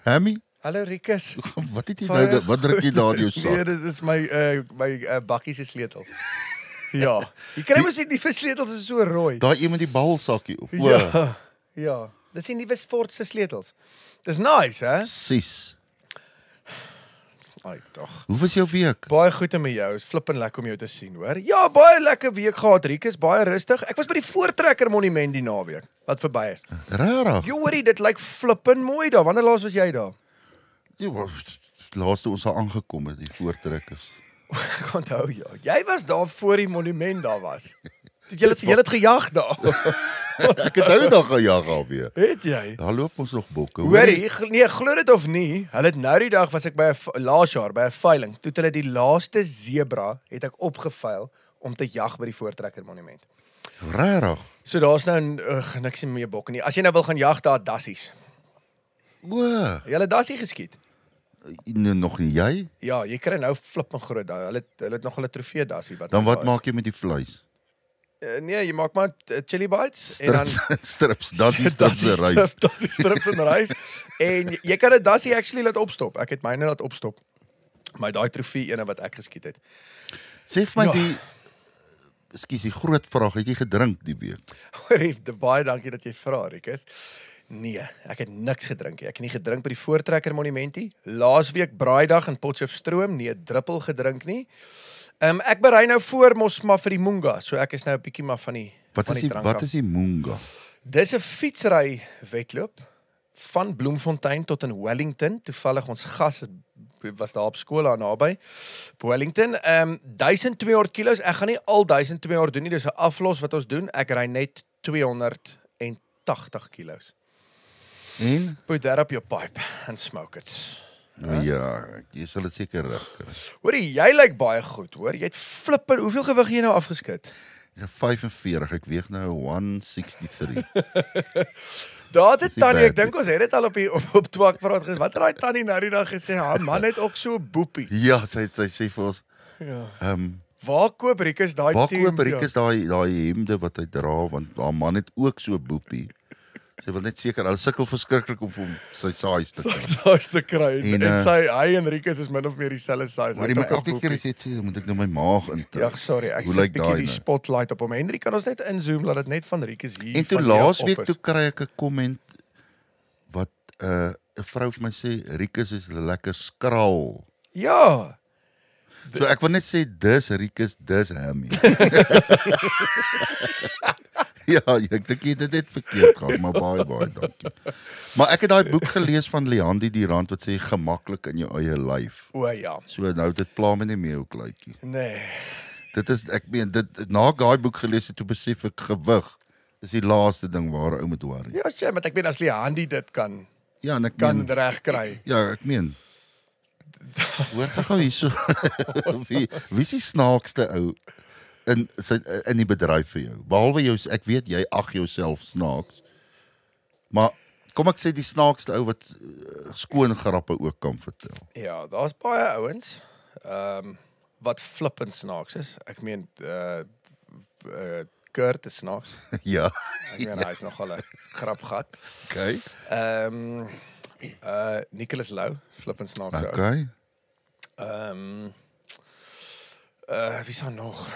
Hammy? Hallo Rikus. Wat het jy nou, wat druk jy daar in jou sak? Nee, dit is my bakkie se sleutels. Ja. Jy kry mos nie vir sleutels is so rooi. Daai een met die balsakkie op. Ja. Dis die nuwe Ford se sleutels. Dis nice, hè? Sis. Ai, tog. Hoe was jou week? Baie goed met jou. Is flippend lekker om jou te sien, hoor. Ja, baie lekker week gehad, Rikus, baie rustig. Ek was by die Voortrekker Monument die naweek wat verby is. Rarig. Jy hoorie, dit lyk flippend mooi daar. Wanneer laas was jy daar? Ja, laaste ons al aangekom het, die Voortrekkers. Ek onthou ja. Jy was daar voor die monument daar was. Jy het gejag daar. Ek het nou nog gejag alweer. Het jy? Daar loop ons nog bokke. Hoorie, nee, glo dit of nie, hulle het nou die dag was ek by 'n laas jaar by 'n veiling. Toe het hulle die laaste zebra het ek opgeveil om te jag by die Voortrekker Monument. Rarig. So daar's nou niks meer bokke nie. As jy nou wil gaan jag daar dassies. O, Jy het dassie geskiet. nog nie jy? Ja, jy kry nou flippend groot daar. Hulle het nog hulle trofee dassie wat. Dan wat maak jy met die vleis? Nee, jy maak maar chili bites en dan Strips, dat is strips en rys. Dat is strips en rys. En jy kan dit dassie actually laat opstop. Ek het myne laat opstop. Maar daai trofee ene wat ek geskiet het. Sê vir my Ja. die groot vraag, het jy gedrink die week? Hoorie, baie dankie dat jy vra, Rikus. Nee, ek het niks gedrink nie. Ek het nie gedrink by die Voortrekker Monument nie. Laasweek Braaidag in Potchefstroom, nie 'n druppel gedrink nie. Ek berei nou voor mos maar vir die Moonga, so ek is nou 'n bietjie maar van die drank Wat af. is die Moonga? Dis 'n fietsry wedloop van Bloemfontein tot in Wellington. Toevallig ons gas was daar op skool daar naby. Wellington, 1200 kilos. Ek gaan nie al 1200 doen nie. Dis 'n aflos wat ons doen. Ek ry net 280 kilos. En? Put that up your pipe and smoke it. Ja, jy sal dit seker reg kry. Hoorie, jy lyk baie goed, hoor. Jy het flippend, hoeveel gewig jy nou afgeskit? Dis 45, ek weeg nou 163. Daar het Dis nie Tannie, ek bad dink ons het dit al op twak praat gesê. Wat het daai Tannie nou die dag gesê? Haar man het ook so 'n boepie. Ja, sy sê vir ons, Ja. Waar koop Rikus daai waar team? koop Rikus daai hemde wat hy dra, want haar man het ook so 'n boepie. Sy wil net seker, hulle sukkel verskriklik om vir hom sy size te kry. Size te kry. En, En hy en Rikus is min of meer dieselfde size. Maar die moet elke keer sê, moet ek nou my maag intrek. Ja, sorry, ek Hoe sit lyk bietjie daai die nou? spotlight op hom. Henry, kan ons net inzoom laat dit net van Rikus hier En toe van hier af laasweek op toe is. kry ek 'n komment wat 'n vrou vir my sê Rikus is lekker skral. Ja. So ek wil net sê dis Rikus, dis Hammy. Ja, ek dink jy het dit net verkeerd gehad, maar baie dankie. Maar ek het daai boek gelees van Leandi die Rand wat sê gemaklik in jou eie lyf. O ja. So nou dit pla my nie meer ook lykie. Nee. Dit is ek meen dit na ek daai boek gelees het toe besef ek gewig is die laaste ding waar 'n ou moet worry. Ja, sê, maar ek meen as Leandi dit kan Ja, en ek kan meen reg kry. ja, ek meen hoor gou hierso. wie is die snaakste ou in die bedryf vir jou? Behalwe jou, ek weet jy ag jouself snaaks. Maar kom ek sê die snaakste ou wat skoon grappe ook kan vertel. Ja, daar's baie ouens wat flippend snaaks is. Ek meen Kurt is snaaks. Ja. Ek meen hy's nogal 'n grap gehad. Okay. Nicholas Lou, flippend snaaks ou. Okay. Wie sou nog?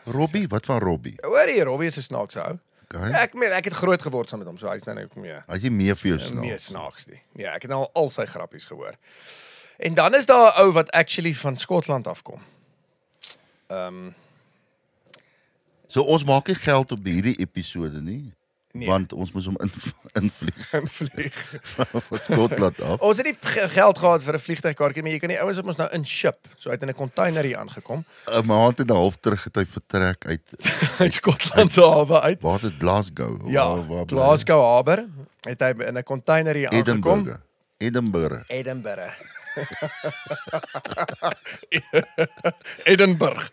Robbie, wat van Robbie? Hoorie, Robbie is 'n snaakse ou. Okay. Ek meen ek het groot geword saam met hom, so hy's nou net meer. As jy meer vir jou Meer snaaks. snaaks nie. Ja, ek het nou al sy grappies gehoor. En dan is daar 'n ou wat actually van Skotland afkom. So ons maak nie geld op hierdie episode nie. Nee. Want ons moes hom invlieg Vlieg. van Skotland af. Ons het nie geld gehad vir 'n vliegtuigkaartjie, maar jy kan die ouens op ons nou inship. So hy het in 'n container hier aangekom. 'n Maand en 'n half terug het hy vertrek uit Uit Skotland se hawe uit. waar is dit Glasgow? Ja, Waar bly hy? Glasgow Harbour het hy in 'n container hier aangekom. Edinburgh. Edinburgh.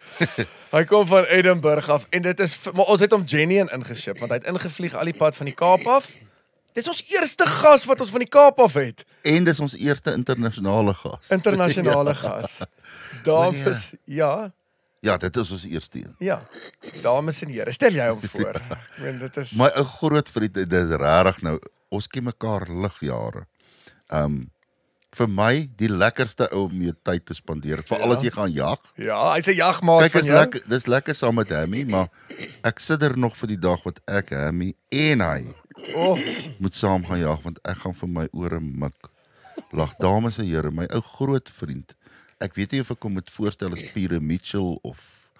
Hy kom van Edinburgh af en dit is maar ons het hom genuine ingeship want hy het ingevlieg al die pad van die Kaap af. Dis ons eerste gas wat ons van die Kaap af het. En dis ons eerste internasionale gas. Internasionale gas. Dames, ja. Ja, dit is ons eerste een. Ja. Dames en here, stel jy hom voor. Ek meen dit is My ou groot vriend, dit is regtig nou, ons ken mekaar ligjare. vir my die lekkerste ou om mee tyd te spandeer, veral as jy gaan jag. Ja, hy's 'n jagmaat Kyk, van jou. dis lekker saam met Hammy, maar ek sit er nog vir die dag wat ek, Hammy en hy moet saam gaan jag, want ek gaan vir my ore mik. Lag, dames en here, my ou groot vriend. Ek weet nie of ek hom moet voorstel as Pierre Mitchell of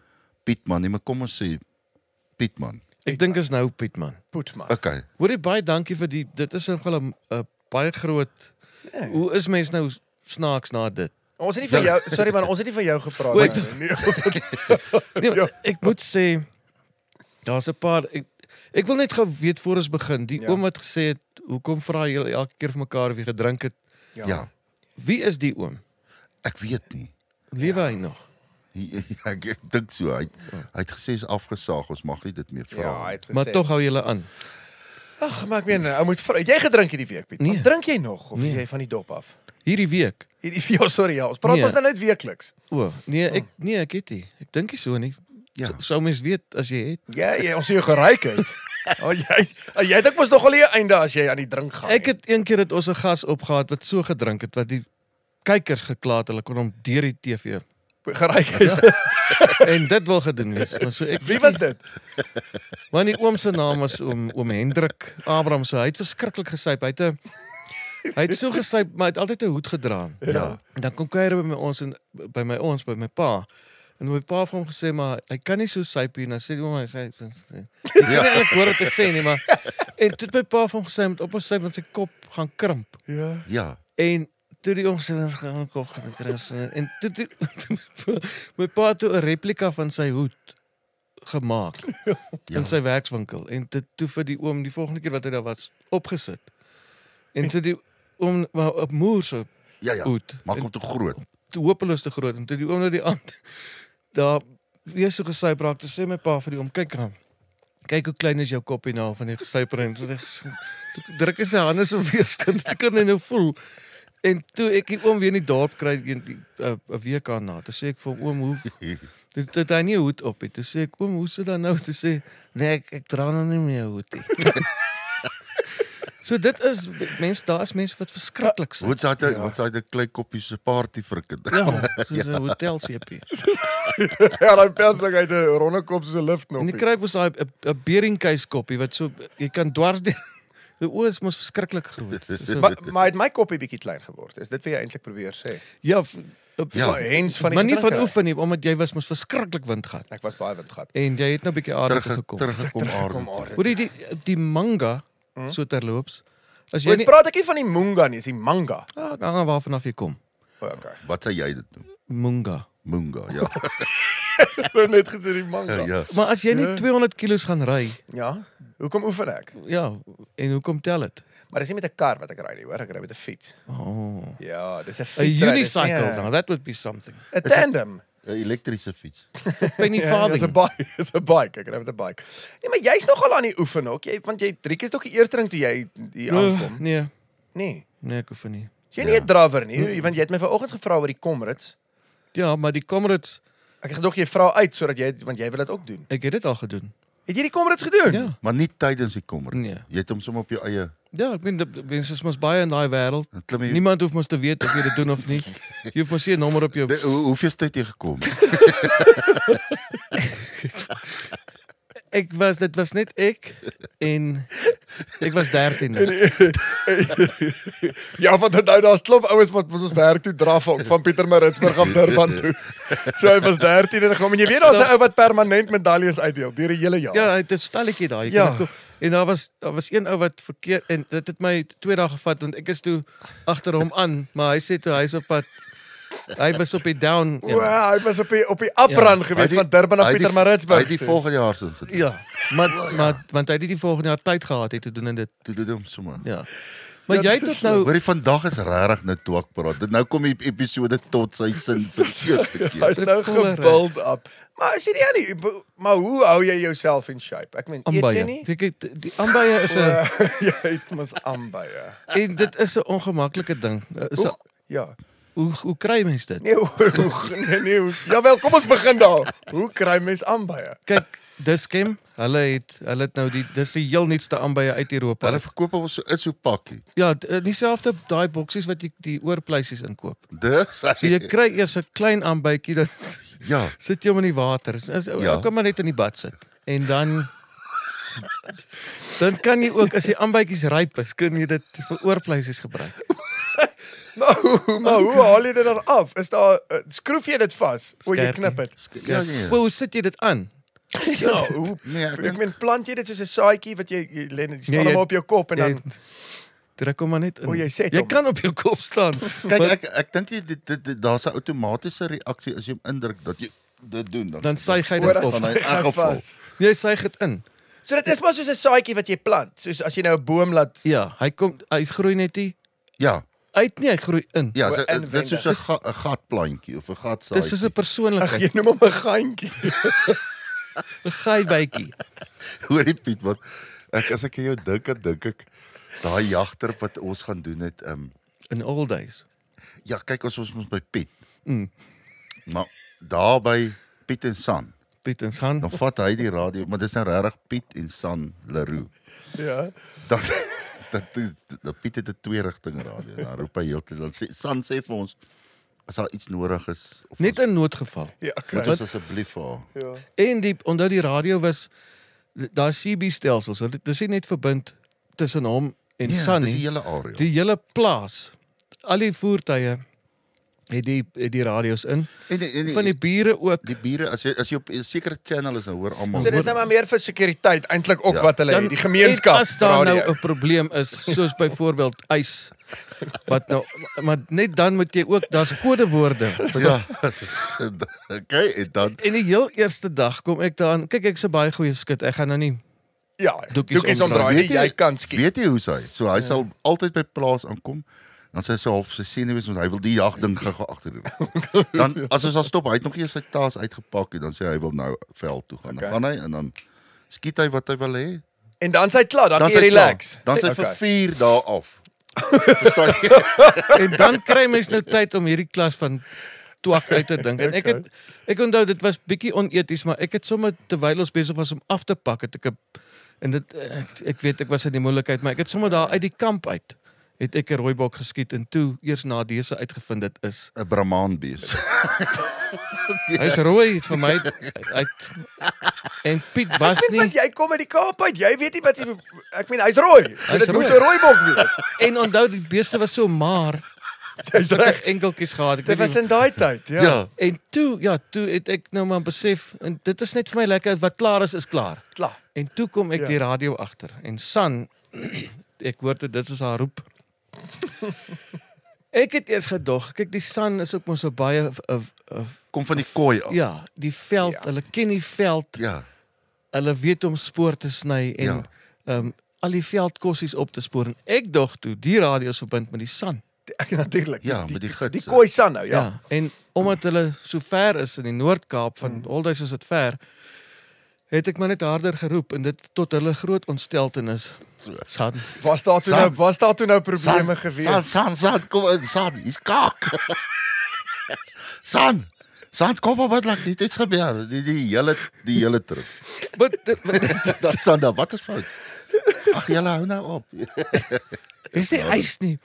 Pietman nie, maar kom ons sê Pietman. Ek dink is nou Pietman. Poetman. Okay. Hoorie, baie dankie vir dit is nogal 'n baie groot. Hoe is mens nou snaaks na dit? Ons het nie van jou, sorry man, ons het nie van jou gepraat Wait. nie. Nee, maar ek moet sê daar's 'n paar ek wil net gou weet voor ons begin. Die oom wat gesê het, hoekom vra julle elke keer vir mekaar of jy gedrink het? Ja, Wie is die oom? ek weet nie. Lewe hy nog? Ek dink so, hy het gesê is afgesaag, ons mag nie dit meer vra. Ja, hy het gesê. Maar tog hou julle aan. Ag, maar ek meen, ou moet vra. Het jy gedrink hierdie week, Piet? Nee. Drink jy nog of is Nee. jy van die dop af? Hierdie week. Ja, sorry, ja. Ons praat Nee. ons nou net weekliks. O, nee, ek het nie. Ek dink nie so nie. Ja. Sou mens weet as jy het. Ja, ons sien jou geryk het. Jy dink mos nog al die einde as jy aan die drink gaan. Ek het een keer het ons 'n gas opgehad wat so gedrink het wat die kykers geklaat, hulle kon hom deur die TV. geryk het. En dit wil gedoen wees. Maar so ek Wie was dit? Want die oom se naam was oom Hendrik Abraham. So hy het verskriklik gesyp. Hy het so gesyp, maar hy het altyd 'n hoed gedra. Ja. En dan kom kuier by my pa. En my pa het hom gesê maar hy kan nie so syp nie. Dan sê die oom hy sê ek hoor dit te sê nie, maar en toe het my pa van hom gesê met op 'n syp want sy kop gaan krimp. Ja. En toe die oom sê ons gaan kop gekry en toe my pa het toe 'n replika van sy hoed gemaak in sy werkswinkel en dit toe vir die oom die volgende keer wat hy daar was opgesit. En toe die oom maar op moer so Ja, hoed. maak hom te groot. Te hopeloos te groot en toe die oom na die aand daar weer so gesyp raak, toe sê my pa vir die oom kyk hoe klein is jou koppie nou van die gesyper en toe druk hy sy hande so weer staan, ek kan hy nou voel. En toe ek die oom weer in die dorp kry 'n week aan na, toe sê ek vir hom oom hoe dit hy nie 'n hoed op het. Toe sê ek oom hoe sit dan nou? Toe sê nee ek dra nou nie meer 'n hoed nie. So dit is daar is mense wat verskriklik is. Wat sê hy 'n klein koppie se party vir 'n kind. Ja, soos 'n hotelseepie. Ja, daai pelsig uit 'n ronde kop soos 'n liftknop. En jy kry mos daai 'n beringkeis koppie wat so jy kan dwars die oë is mos verskriklik groot. So, Maar het my koppie bietjie klein geword. Is dit wat jy eintlik probeer sê? ja, Hens van die maar nie van gedrinkery. oefen nie, omdat jy was mos verskriklik wind gehad. Ek was baie windgat. En jy het nou 'n bietjie aarde gekom. Teruggekom aarde. Hoor jy die manga so terloops? As jy Ons nie praat ek nie van die Munga nie, is die manga. hang waarvan af jy kom. Okay. Wat sê jy dit noem? Munga. Munga, ja. Ek het net gesê die manga. ja. Maar as jy nie 200 kilos gaan ry, Ja. Hoekom oefen ek? ja, en hoekom tel dit? Maar dis nie met 'n kar wat ek ry nie, hoor. Ek ry met 'n fiets. Oh. Ja, dis 'n 'n fiets. unicycle now, that would be something. 'n tandem. 'n elektriese fiets. Penny Ja, farthing. dis 'n bike, dis 'n bike. Ek ry met 'n bike. Nee, maar jy's nogal aan die oefen ook. Want jy drie keer is nog die eerste ding toe jy hier aankom. Nee, Nee. ek hoef nie. Jy nie 'n drawer nie, want jy het my vanoggend gevra oor die Comrades. Ja, maar die Comrades, Ek het gedog jy vra uit sodat want jy wil dit ook doen. ek het dit al gedoen. Het jy die Comrades gedoen? Ja. Maar nie tydens die kommer. Nee. Jy het hom sommer op jou eie. Ja, ek meen mense is mos baie in daai wêreld. Dan klim jy. Niemand hoef mos te weet of jy dit doen of nie. Jy hoef mos nie 'n nommer op jou. Hoeveel tyd jy gekom? Dit was net ek en ek was 13. Ja, want nou daar's klop ouens wat ons werk toe draf van Pietermaritzburg af Durban toe. So hy was 13 en gekom en jy weet daar's 'n ou wat permanent medaljes uitdeel deur die hele jaar. Ja, hy het 'n stalletjie daar. Ja. En daar was een ou wat verkeerd en dit het my 2 dae gevat want ek is toe agter hom aan, maar hy sê toe hy's op pad. Hy was op die down. Wow, hy was op die uprun gewees van Durban af Hy Pietermaritzburg. het die volgende jaar so gedoen. Ja, maar want hy het nie die volgende jaar tyd gehad het te doen en dit. Toe doen hom sommer. Ja. Maar jy het tot nou Hoorie, vandag is regtig nou toe ek praat. Dit nou kom die episode tot sy sin vir die eerste keer. Hy's nou volle gebuild up. Maar as jy nie aan die maar hoe hou jy jouself in shape? Ek meen, eet jy aanbye. nie? Kyk, die aanbye is 'n Jy het mos aanbye. en dit is 'n ongemaklike ding. Ja. Hoe kry mens dit? Nee, nee. Jawel, kom ons begin daar. Hoe kry mens aanbye? Kyk, Dis-Chem Hulle het nou dis die heel nuutste aanbye uit Europa. Hulle verkoop ons so pakkie. Ja, dieselfde daai boksies wat jy die oorpleisies inkoop. Dis So jy kry eers 'n klein aanbytjie dat ja, sit jy hom in die water. Ja. Kan maar net in die bad sit. En dan kan jy ook as die aanbytjies ryp is, kan jy dit vir oorpleisies gebruik. Maar hoe haal jy dit dan af? Is daar skroef jy dit vas of jy Skerpie. knip dit? ja nee. Hoe sit jy dit aan? Ja, hoe Nee, ek ek meen plant jy dit soos 'n saadjie wat jy lê net staan Nee, hom jy- op jou kop en dan Druk hom maar net in. O, jy set jy hom. kan op jou kop staan. Kyk, ek dink daar's 'n outomatiese reaksie as jy hom indruk dat jy dit doen Dan suig hy Oor dit op. dan hy in elk geval. Jy suig dit in. So dit is maar soos 'n saadjie wat jy plant. Soos as jy nou 'n boom laat Ja, hy groei net nie Ja, uit nie, hy groei in. ja, O, dit is soos 'n gatplantjie of 'n gatsaadjie. Dis soos 'n Ag, persoonlikheid, jy noem hom 'n gaantjie. 'n gaaibytjie. Hoorie Piet, wat as ek aan jou dink ek daai jagter wat ons gaan doen het In old days. ja, kyk ons mos by Piet. Maar daar by Piet en San, Piet en San. dan vat hy die radio, maar dis nou regtig Piet en San Leroux. Ja. Dan dat Piet het 'n twee-rigting radio. Dan roep hy heeltyd dan sê San sê vir ons as daar iets nodig is of Net in noodgeval. Ja, moet okay. ons asseblief vir haar. Ja. En onthou die radio was daar CB-stelsels. Dis nie net verbind tussen hom en Nee, San dis die nie. hele area. Die hele plaas. Al die voertuie het die radio's in. En Van die bure ook. die bure as jy op 'n sekere channel is, dan hoor almal. So dis nou maar meer vir sekuriteit eintlik ook Ja. wat hulle het, die gemeenskap. En as daar nou radio. 'n probleem is, soos byvoorbeeld ys, wat nou, maar net dan moet jy ook, daar's kodewoorde. Ja. Okay, en dan En die heel eerste dag kom ek daan, kyk ek's 'n baie goeie skit, ek gaan nou nie, Ja, doekies doekies omdraai. omdraai, jy kan skiet. Weet jy hoe hy? So hy sal altyd by plaas aankom. Dan sê hy so half sy senuwees want hy wil die jagding gou agter doen. Dan as ons al stop, hy het nog nie sy taas uitgepak en dan sê hy wil nou veld toe gaan. Dan gaan hy en dan skiet hy wat hy wil hê. En dan sy klaar, dan Dan kan sy jy relax. Dan sy Okay. vir 4 dae af. Verstaan jy? En dan kry mens nou tyd om hierdie klas van twak uit te dink. En ek onthou dit was bietjie oneties, maar ek het sommer terwyl ons besig was om af te pak, het ek weet ek was in die moeilikheid, maar ek het sommer daar uit die kamp uit het ek 'n rooibok geskiet en toe eers na dese uitgevind dit is 'n Brahmaanbees. hy's rooi vir my en Piet was Ek weet nie wat jy kom uit die Kaap uit. Jy weet nie wat sy ek meen hy's rooi. Hy's Dit moet rooi. 'n rooibok wees. en onthou die beeste was so maar Dis ek reg. het enkeltjies gehad ek Dit weet was nie, in daai tyd, ja. Ja. en toe het ek nou maar besef en dit is net vir my lekker wat klaar is klaar. Klaar. En toe kom ek Ja. die radio agter en San ek hoor dit is haar roep. Ek het eers gedog, kyk die San is ook mos so baie Kom van die kooi af. ja, die veld, Ja. hulle ken die veld, Ja. hulle weet om spoor te sny en al die veldkossies op te spoor en ek dog toe die radio is verbind met die San. Natuurlik. Ja, met die gids, Die hè. Khoi San nou, ja. Ja, en omdat hulle so ver is in die Noord-Kaap van Olduis is dit ver, het ek maar net harder geroep en dit tot hulle groot ontsteltenis. San. Was daar toe nou probleme gewees? San, kom in, San, hier's kak. San, kom op, wat lag, dit iets gebeur. Die hele trip. Wat Dat San, wat is fout? Ag, julle hou nou op. is die ys nie.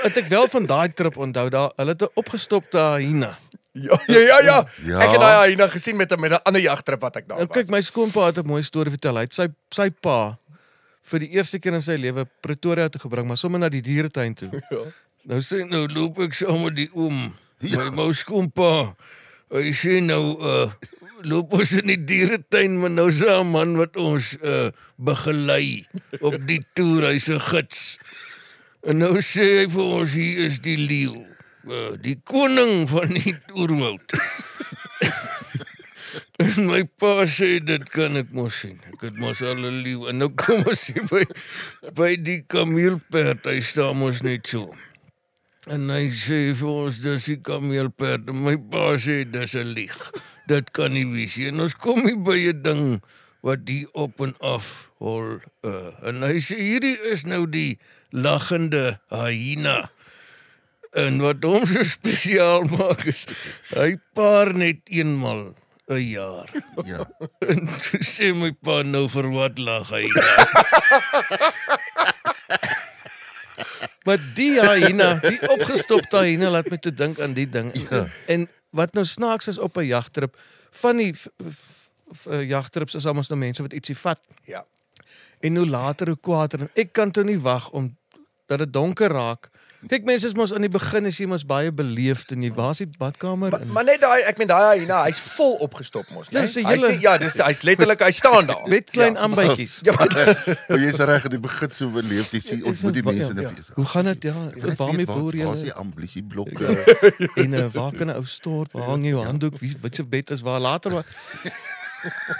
Wat ek wel van daai trip onthou, daar hulle het 'n opgestopte hyena. Ja. Ja. Ek het daai hyena gesien met 'n ander jagtrip wat ek daar En was. kyk, my skoonpa het 'n mooi storie vertel. Hy het sy pa vir die eerste keer in sy lewe Pretoria toe gebring, maar sommer na die dieretuin toe. Ja. Nou sê loop ek saam met die oom. Ja. My mou skoonpa. Hy sê loop ons in die dieretuin, maar nou is daar 'n man wat ons begelei op die toer, hy's 'n gids. En nou sê hy vir ons hier is die leeu, die koning van die oerwoud. En my pa sê dit kan ek mos sien. Ek het mos al 'n leeu en nou kom ons hier by die kameelperd, hy staan mos net so. En hy sê vir ons dis die kameelperd en my pa sê dis 'n lieg. Dit kan nie wees nie. En ons kom hier by 'n ding wat die op en af hol. En hy sê hierdie is nou die lagende hyena. En wat hom so spesiaal maak is hy paar net eenmal 'n jaar. Ja. En toe sê my pa nou vir wat lag hy. Maar die hyena, die opgestopte hyena laat my toe dink aan die ding. En wat nou snaaks is op 'n jagtrip, van die jagtrips is almos nou mense wat ietsie vat. Ja. En hoe later hoe kwaader. Ek kan toe nie wag om dat dit donker raak. Kyk, mense is mos aan die begin is jy mos baie beleefd en jy waar's die badkamer? Maar net daai, ek meen daai hyena, hy's vol opgestop mos, né? Dis 'n hele- Hy's letterlik, hy staan daar. Met klein aanbytjies. Ja, maar Maar jy's reg, die begin so beleef, jy sien ons moet die mense in die fees. Hoe gaan dit? Ja, waarmee boer Waar is jy? die ambulisieblokke? En waar kan 'n ou stort? Waar hang jou handdoek? Wat se bed is waar later maar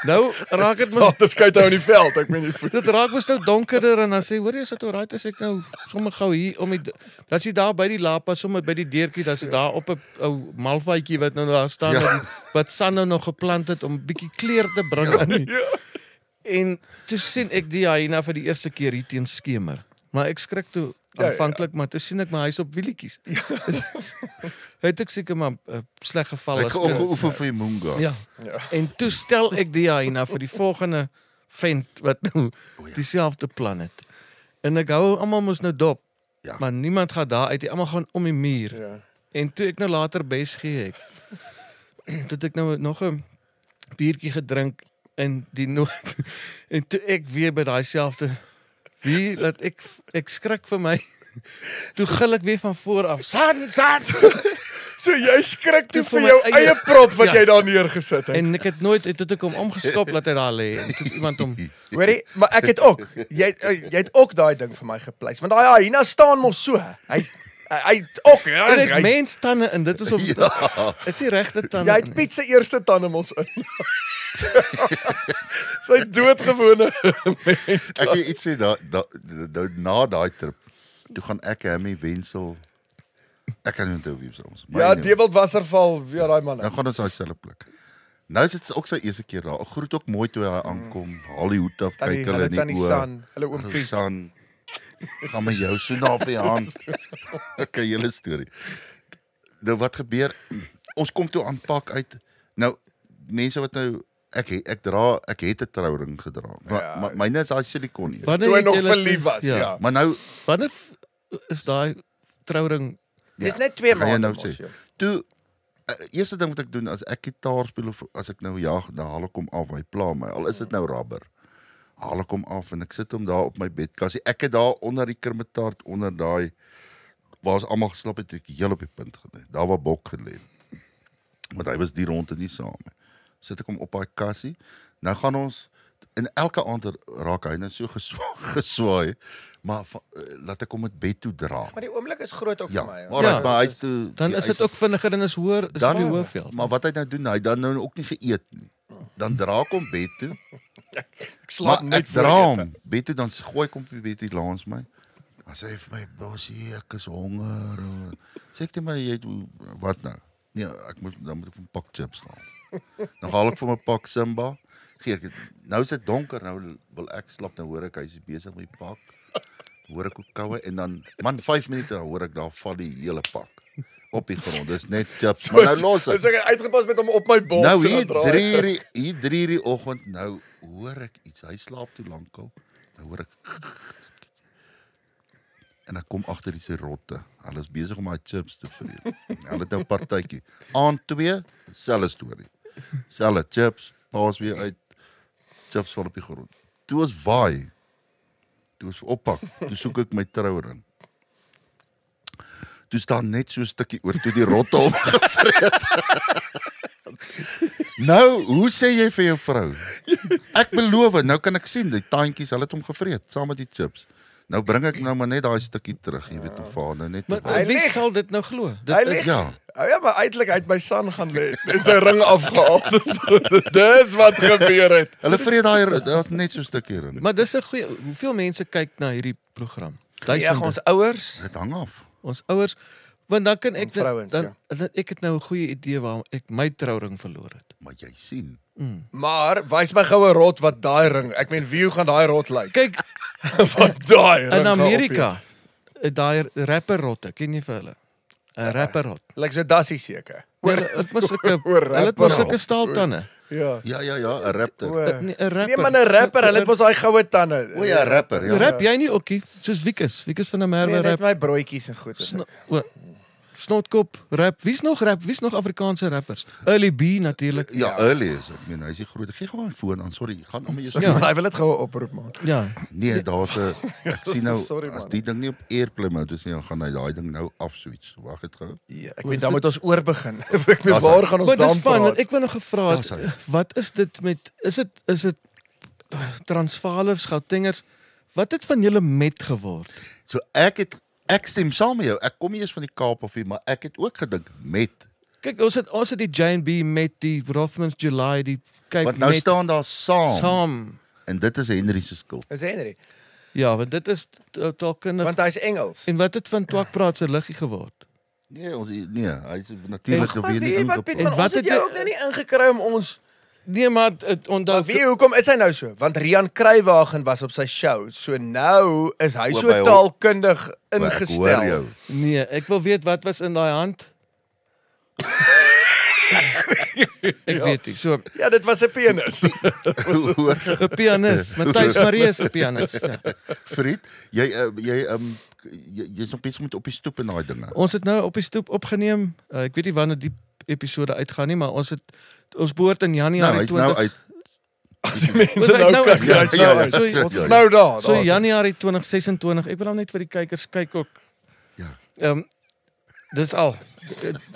nou raak dit mos dis kyk nou in die veld, ek meen nie. dit raak mos nou donkerder en dan sê hoor jy is dit alright as ek nou sommer gou hier om die dat jy daar by die lapa sommer by die deurtjie dat jy daar op 'n ou malvaatjie wat nou daar staan wat San nou nog geplant het om 'n bietjie kleur te bring aan die. En toe sien ek die hyena vir die eerste keer hier teen skemer. Maar ek skrik toe aanvanklik, maar toe sien ek my huis op wielietjies. Het ek seker maar sleg geval Ek as het geoefen vir die Munga. Ja. En toe stel ek die hyena vir die volgende vent wat nou dieselfde plan het. En ek hou almal mos nou dop. Ja. Maar niemand gaan daar uit, almal gaan om die muur. Ja. En toe ek nou later bes gee ek. Toe het ek nou nog 'n biertjie gedrink en die noot en toe ek weer by daai selfde wie laat ek skrik vir my. Toe gil ek weer van voor af. San. So jy skrik toe Toe vir vir jou my eie eie- prop wat Ja. jy daar neergesit het. En ek het nooit het ek hom omgestop laat hy daar lê. En toe het iemand hom Hoorie, maar ek het ook. Jy het ook daai ding vir my gepleis. Want daai hyena staan mos so. Hy ook, ja. en ek mens tande in dit is op het die regte tande. Jy het Piet se eerste tande mos in. Sy doodgewone mens. Ek wil iets sê na daai trip. Toe gaan ek Hammy Wenzel. Ek kan nie onthou wie ons. Ja, Dewald Wasserval, weer daai man. Nou gaan ons daai selfe plek. Nou is dit ook sy eerste keer daar. Ek groet ook mooi toe hy aankom. Haal die hoed af, kyk hulle in die oë. San, hulle oom Piet. San. Gaan met jou so na op die hand. Okay, julle storie. Nou wat gebeur? Ons kom toe aanpak uit. Nou mense wat nou ek het 'n trouring gedra. Maar myne is daai silikon hier. Toe hy nog verlief was, ja. Maar nou Wanneer is daai trouring? Dis net 2 gaan jy maande nou mos. sê. Toe eerste ding wat ek doen as ek gitaar speel of as ek nou jag, dan haal ek hom af, hy pla my. Al is dit nou rubber. Haal ek hom af en ek sit hom daar op my bedkassie. Ek het daar onder die kermetaart onder daai waar ons almal geslaap het, ek heel op die punt gelê. Daar waar Bok gelê. Want hy was die rondte nie saam nie. Sit ek hom op daai kassie. Nou gaan ons en elke aand raak hy net so geswaai, maar laat ek hom met bed toe dra. Maar die oomblik is groot ook Ja, vir my. alright, maar hy's toe Dan is dit ook vinniger en is hoër is dan op die hoofveld. Maar wat hy nou doen, hy dan nou ook nie geëet nie. Dan dra ek hom bed toe. Ek slaap Maar net ek voor dra ete. hom bed toe, dan gooi ek hom op die bed hier langs my. Dan sê hy vir my, "Bosie, ek is honger." Sê ek net maar jy wat nou? Nee, dan moet ek vir 'n pak chips haal. Dan haal ek vir my pak Simba. Gee ek nou is dit donker, nou wil ek slap, nou hoor ek hy's besig met die pak. Hoor ek hoe koue en dan man 5 minute dan hoor ek daar val die hele pak op die grond. Dis net chips. Maar nou los Dis ek. ek uitgepas met hom op my bors. Nou en hier dan draai ek. 3 uur die oggend nou hoor ek iets. Hy slaap toe lankal. Nou hoor ek en ek kom agter die se rotte. Hulle is besig om my chips te vreet. Hulle het nou 'n partytjie. Aand 2, selfe storie. Selfe chips, paas weer uit. Chips val op die grond. Toe ons waai. Toe ons oppak. Toe soek ek my trouring. Toe staan net so 'n stukkie oor toe die rotte hom gevreet. Nou, hoe sê jy vir jou vrou? Ek beloof, nou kan ek sien die taantjies, hulle het hom gevreet saam met die chips. Nou bring ek nou maar net daai stukkie terug, jy weet, om vir nou net. Maar Hy wie lieg. sal dit nou glo? Hy Dit lieg. is Ja. Ja, maar uitelik uit my San gaan lê en sy ring afgehaal. Dis wat gebeur het. Hulle vreet daar's net so 'n stukkie ring. maar dis 'n goeie hoeveel mense kyk na hierdie program? Ja, Duisende. ons ouers. Dit hang af. Ons ouers want dan kan ek En vrouens, dan ek het nou 'n goeie idee waarom ek my trouring verloor het. Maar jy sien. Maar wys my goue rot wat daai ring. Ek meen wie hoe gaan daai rot lyk? Kyk, Wat daai ring. in gaan Amerika, daai rapperrotte, ken jy vir hulle? 'n rapperrot. opwees. Lyk so dassie seker. Hulle het mos sulke Oor hulle het mos rapper. sulke staaltande. Ja. Ja, 'n raptor. Nee, 'n rapper. Nee man, 'n rapper, hulle het mos daai goue tande. O ja, 'n rapper, ja. Rap jy nie ookie? Soos Wikus van der Merwe Nee, net rap. my broodjies en goed. Snotkop rap. Wie's nog Afrikaanse rappers? Early B natuurlik. Ja, early is ek meen, hy's die groot. Ek gee gewoon my foon aan. Sorry, gaan om eers. Ja. Hy wil dit gou oproep maak. Ja. Nee, daar's 'n ek sien nou Sorry, as man. die ding nie op airplay mode is nie, dan gaan hy daai ding nou afswitch. Wag dit gou. Ja, ek Hoe weet is dan dit? moet ons oor begin. Ek weet Daar's waar gaan ons Maar dis dan van praat. ek wou nog gevra Daar's hy. het, wat is dit met is dit Transvaalers, Gautengers? Wat het van julle met geword? So ek stem saam met jou. Ek kom nie eers van die Kaap af nie, maar ek het ook gedink met. Kyk, ons het die J&B met die Rothmans July, die kyk Want nou met staan daar saam. En dit is Henry se skuld. Is Henry, Ja, want dit is taalkundig. want hy's Engels. En wat het van Twakpraat se liggie geword? Nee, hy's natuurlik Maar weer nie weet wat ingepak. Piet, En man, wat ons het het jou jy- ook nou nie ingekry om ons. Nee, maar onthou Maar weet hoekom is hy nou so? Want Rian Kruiwagen was op sy show. So nou is hy O, so by hom. taalkundig Ek hoor ingestel. jou. Nee, ek wil weet wat was in daai hand. Ek weet nie. So Ja, dit was 'n penis. 'n pianis, Matthys Marie is 'n pianis. Ja. Vriend, jy's nog besig met op die stoep en daai dinge. Ons het nou op die stoep opgeneem. Ek weet nie wanneer die episode uitgaan nie, maar ons behoort in Nou, Januarie hy's nou 20 uit. As die mense Ons nou nou- kyk, ja, hy's ja, nou ja, uit. ja, Ons ja, is ja. nou daar. So daar. Januarie 2026. Ek wil hom net vir die kykers kyk ook. Ja. Dis al.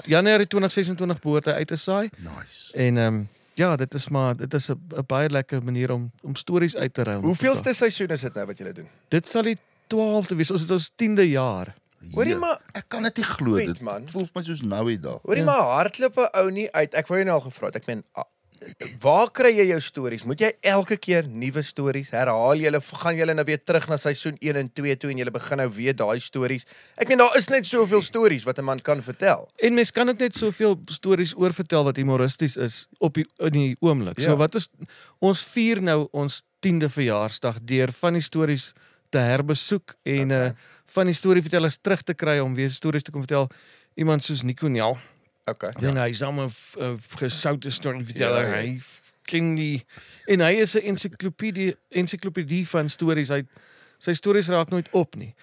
Januarie 2026 behoort hy uit te saai Nice. en ja, dit is 'n baie lekker manier om stories uit te ruil. Hoeveelste seisoen is dit nou wat julle doen? Dit sal die 12de wees. Ons is ons 10de jaar. Hoorie Ja, maar, ek kan dit nie glo. Weet, Dit man. voel vir my soos nou die dag. hoorie Ja. maar hardloop 'n ou nie uit. Ek wou jou nou al gevra het. Ek meen, waar kry jy jou stories? Moet jy elke keer nuwe stories herhaal? Gaan julle nou weer terug na seisoen 1 en 2 toe en julle begin nou weer daai stories? Ek meen daar is net soveel stories wat 'n man kan vertel. En mens kan ook net soveel stories oorvertel wat humoristies is in die oomblik. Ja. So wat is ons vier nou ons 10de verjaarsdag deur van die stories te herbesoek en van die storievertellers terug te kry om weer stories te kom vertel. Iemand soos Nico Nel. Okay. Ja. En hy's dan 'n gesoute storieverteller. Ja, ja. Hy ken die en hy is 'n ensiklopedie van stories. Sy stories raak nooit op nie.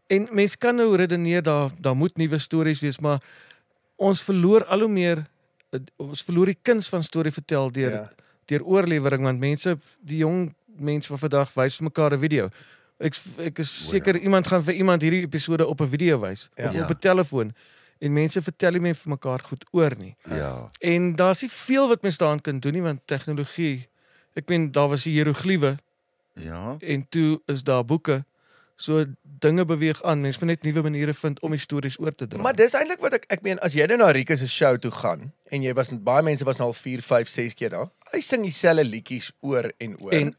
En mens kan nou redeneer daar moet nuwe stories wees, maar ons verloor al hoe meer ons verloor die kuns van storie vertel deur oorlewering, want die jong mense van vandag wys vir mekaar 'n video. Ek is seker iemand gaan vir iemand hierdie episode op 'n video wys of Ja. op 'n telefoon en mense vertel nie meer vir mekaar goed oor nie. Ja. En daar's nie veel wat mens daaraan kan doen nie, want tegnologie, ek meen daar was die hierogliewe Ja. en toe is daar boeke. So dinge beweeg aan. Mens moet net nuwe maniere vind om die stories oor te dra. Maar dis eintlik wat ek meen, as jy nou na Rieke se show toe gaan en baie mense was nou al 4, 5, 6 keer daar. Hy sing dieselfde liedjies oor en oor. en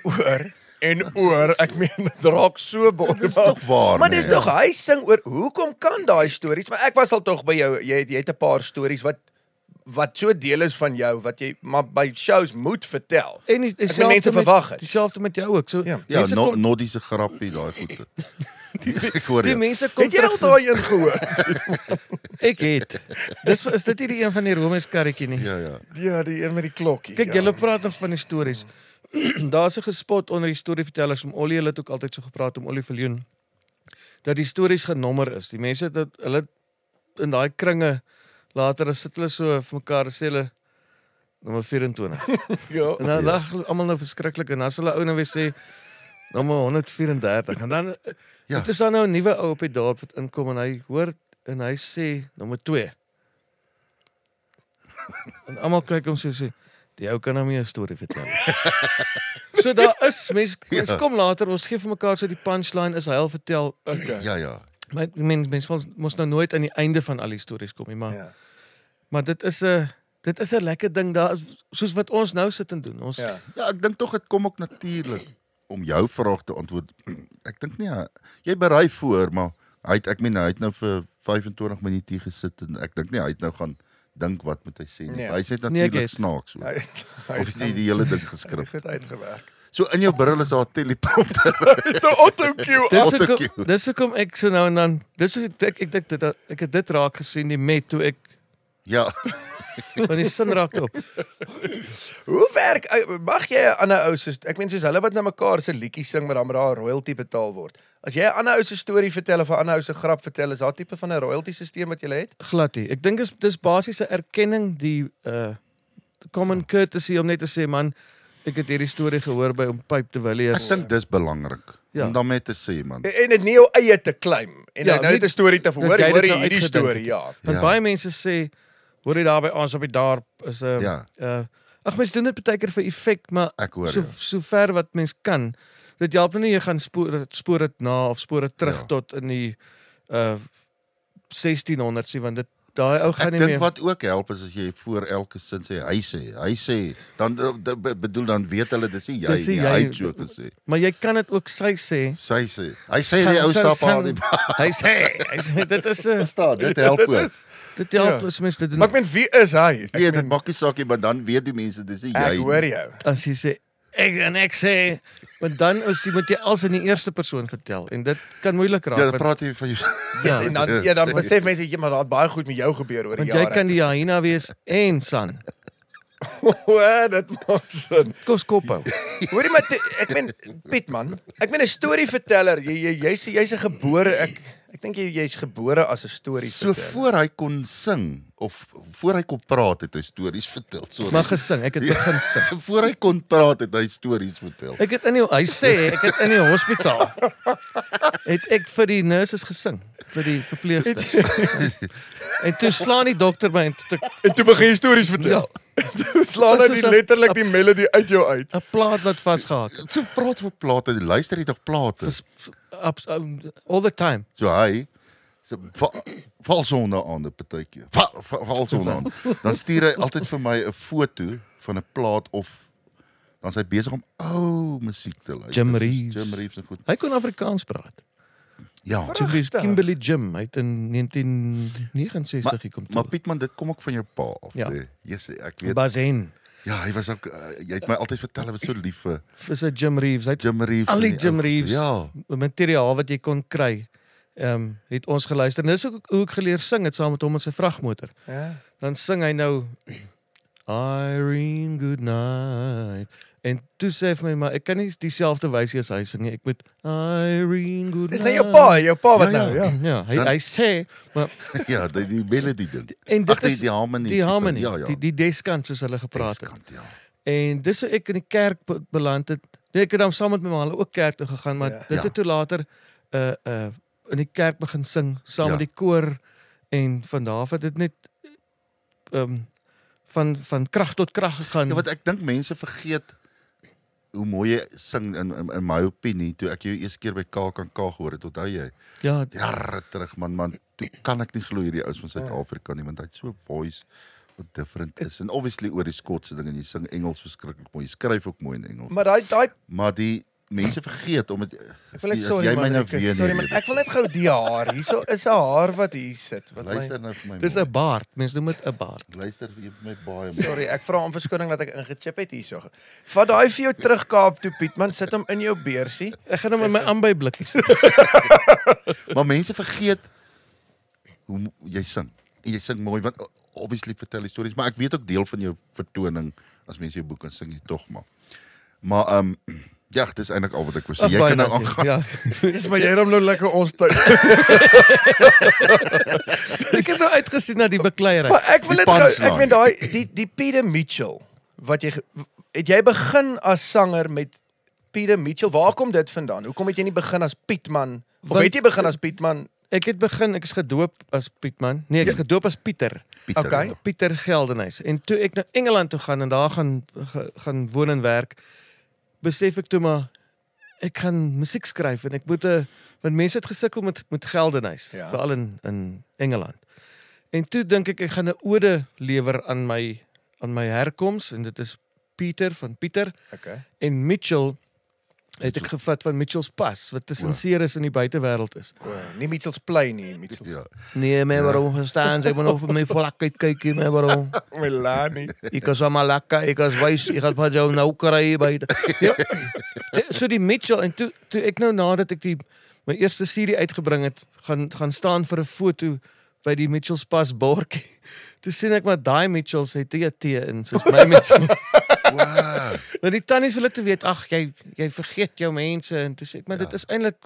oor En oor. Ek meen dit raak so baie. Dis tog waar. Maar dis nee. tog hy sing oor. Hoekom kan daai stories? Maar ek was al tog by jou. Jy het 'n paar stories wat so deel is van jou wat jy maar by shows moet vertel. en Ek meen, mense verwag het. Dieselfde met jou ook. So Ja. Ja, mense kom, Noddy se grappie daai goede. Ek hoor die jou. mense kom Het jy al terug. daai een gehoor? Ek het. Is dit nie die een van die Romeis karretjie nie? Ja, ja. Ja, die een met die klokkie. Kyk, julle praat nog van die stories. Daar's 'n gespot onder die storievertellers om Ollie, hulle het ook altyd so gepraat om Ollie Viljoen, dat die stories genommer is. Die mense dat hulle in daai kringe later sit hulle so vir mekaar sê hulle nommer 24. Ja. En dan lag almal nou verskriklik en dan sal 'n ou nou weer sê nommer 134 en dan Ja. dit is dan nou 'n nuwe ou op die dorp wat inkom en hy hoor en hy sê nommer 2. En almal kyk hom so sê die ou kan nou nie 'n storie vertel nie. So daar is mense kom later, ons gee vir mekaar so die punchline is hy al vertel. Okay. Ja, ja. Maar mense mos nou nooit aan die einde van al die stories kom nie, maar Ja. maar dit is 'n lekker ding daar soos wat ons nou sit en doen. Ons Ja. Ja, ek dink tog dit kom ook natuurlik om jou vraag te antwoord. Ek dink nie jy berei voor, maar hy het nou vir 25 minute hier gesit en ek dink nie hy het nou gaan dink wat moet hy sê nie. Nee. Hy sê Nee, ek natuurlik het. snaaks so. Hy Of die hele ding geskryf. goed uitgewerk. So in jou bril is daar 'n teleprompter. Die autocue. Dis hoekom ek so nou en dan ek het dit raak gesien die met toe ek Ja. Want die sin raak op. Hoe werk mag jy 'n ander ou soos ek meen soos hulle wat na mekaar se liedjie sing maar dan met daar royalty betaal word. As jy 'n ander ou se storie vertel of 'n ander ou se grap vertel, is daar tipe van 'n royalty stelsel wat jy het? Glad nie. Ek dink dis basiese erkenning die common courtesy om net te sê man, ek het hierdie storie gehoor by om Pipe de Villiers. Ek dink dis belangrik Ja. om daarmee te sê man. En dit nie jou eie te claim en Ja, nou net 'n storie te verhoor, dat jy hoor dit jy nou hierdie uitgedink storie, het. ja. Want Ja. baie mense sê hoor jy daar by ons op die dorp is 'n Ja. ag mens doen dit baie keer vir effek, maar Ek hoor so jou. so ver wat mens kan. Dit help nou nie jy gaan spoor dit na of spoor dit terug Ja. tot in die 1600s nie, want dit daai ou gaan Ek nie dink meer. wat ook help is as jy voor elke sin sê hy sê, dan bedoel dan weet hulle dis nie jy Dis nie nie, jy hy nie. het so gesê. Maar jy kan dit ook sy sê. Sy sê, hy sê die ou stap aan die Hy sê dit is 'n staan, dit help ook. dit help Ja. as mens dit doen. Maar ek meen wie is hy? Ek Nee, dit meen, maak nie saak nie, maar dan weet die mense dis nie ek jy hoor nie. jou. As jy sê ek sê, want dan moet jy als in die eerste persoon vertel en dit kan moeilik raak. Ja, dan want- praat jy van jou. Ja. En dan besef mense jy maar daar het baie goed met jou gebeur oor die Want jy jare. kan die hyena wees en San. O, dit maak sin. Kos kop hou. Hoorie maar ek meen Piet man, ek meen 'n storieverteller. Jy's 'n gebore ek dink jy's gebore as 'n So storieverteller. voor hy kon sing of voor hy kon praat het hy stories vertel. Sorry. Maar gesing, ek het begin sing. Voor hy kon praat het hy stories vertel. Ek het hy sê ek het in die hospitaal het ek vir die nurses gesing, vir die verpleegsters. En toe slaan die dokter my en toe En toe begin jy stories vertel. Ja. Toe slaan hy Dis die soos 'n- letterlik die melody uit jou uit. 'n plaat wat vasgehak het. So praat vir plate, luister jy tog plate. All the time. So hy val sonder aan die partytjie. Val sonder aan. Dan stuur hy altyd vir my 'n foto van 'n plaat of dan is hy besig om ou musiek te luister. Jim Reeves. Jim Reeves en goed. Hy kon Afrikaans praat. Ja. Jim Reeves, Pragtig. Kimberley Jim, hy het in 1969 gekom toe. Maar Pietman, dit kom ook van jou pa af. Ja. Nee. Yes, ek weet. Bazen. Ja, hy was ook jy het my altyd vertel hy was so lief vir Vir sy Jim Reeves. Hy het Jim Reeves. al die en Jim ou- Reeves Ja. materiaal wat jy kon kry. Het ons geluister. En dis ook hoe ek geleer sing het saam met hom in sy vragmotor. Ja. Dan sing hy nou Irene, good night. En toe sê hy vir my, maar ek kan nie dieselfde wysie as hy sing nie. Ek moet Irene, good night. Dis net jou pa wat Ja, nou, ja. ja. Ja, Dan- hy sê, maar Ja, die melody ding. en dit Ag, is die harmony. die harmony, Ja, ja. die deskant soos hulle gepraat het. Deskant, ja. En dis hoe ek in die kerk beland het. Nee, ek het dan saam met my ma hulle ook kerk toe gegaan, maar Ja. dit het toe later in die kerk begin sing saam Ja. met die koor en van daar af het dit net van krag tot krag gegaan. Ja, wat ek dink mense vergeet hoe mooi jy sing in my opinie toe ek jou eerste keer by KAKNK gehoor het, onthou jy? Ja, Jare terug man, toe kan ek nie glo hierdie ouens van Suid-Afrika nie, want hy het so 'n voice wat different is en obviously oor die Skotse ding en jy sing Engels verskriklik mooi. Jy skryf ook mooi in Engels. Maar daai Maar die mense vergeet om dit ek wil net as sorry jy man, my nou ek- weer sorry nie. man, ek wil net gou die haar. Hierso is 'n haar wat hier sit. Wat Luister nou vir my. dis mooi. 'n baard. Mense noem dit 'n baard. Luister vir my baie. Sorry, ek vra om verskoning dat ek ingechip het hierso. Vat daai vir jou terug Kaap toe Pietman, sit hom in jou beursie. Ek gaan hom in my aanby blikkies. Maar mense vergeet hoe jy sing. En jy sing mooi want obviously vertel jy stories, maar ek weet ook deel van jou vertoning as mense jou boek kan sing jy tog maar. Maar ja, dis eintlik al wat ek wou sê. Ag, Jy baie kan nou dankie. aangaan. Ja. Dis maar jy het hom nou lekker ons tyd. Ek het nou uitgesien na die bekleierery. Maar ek wil Die net gou, punchline. ek meen daai die Peter Mitchell wat het jy begin as sanger met Peter Mitchell? Waar kom dit vandaan? Hoekom het jy nie begin as Pietman? Of Want- het jy begin as Pietman? Ek is gedoop as Pietman. Nee, ek is gedoop as Pieter. Pieter. Okay. Pieter Geldenhuys. En toe ek na Engeland toe gaan en daar gaan woon en werk, besef ek toe maar ek gaan musiek skryf en ek moet want mense het gesukkel met Geldenhuys, Ja. veral in Engeland. En toe dink ek gaan 'n ode lewer aan my herkoms en dit is Pieter van Pieter Okay. en Mitchell het ek gevat van Mitchell's Pas wat tussen Wow. Ceres in die buitewêreld is. Nie Mitchell's Play nie, Mitchell's. Ja. Nee, my bro, verstaan jy, ek moet nog vir my vlak uitkyk hier, my bro. Melanie. Ek is maar lekker, ek is wys, ek gaan vir jou nou kry by. Ja. So die Mitchell en toe ek nou nadat ek my eerste CD uitgebring het, gaan staan vir 'n foto by die Mitchell's Pas bordjie. Toe sien ek maar daai Mitchells het TT in soos my Mitchell. Wow. Maar die tannies wil toe weet, ag jy vergeet jou mense en toe sê ek maar dit is eintlik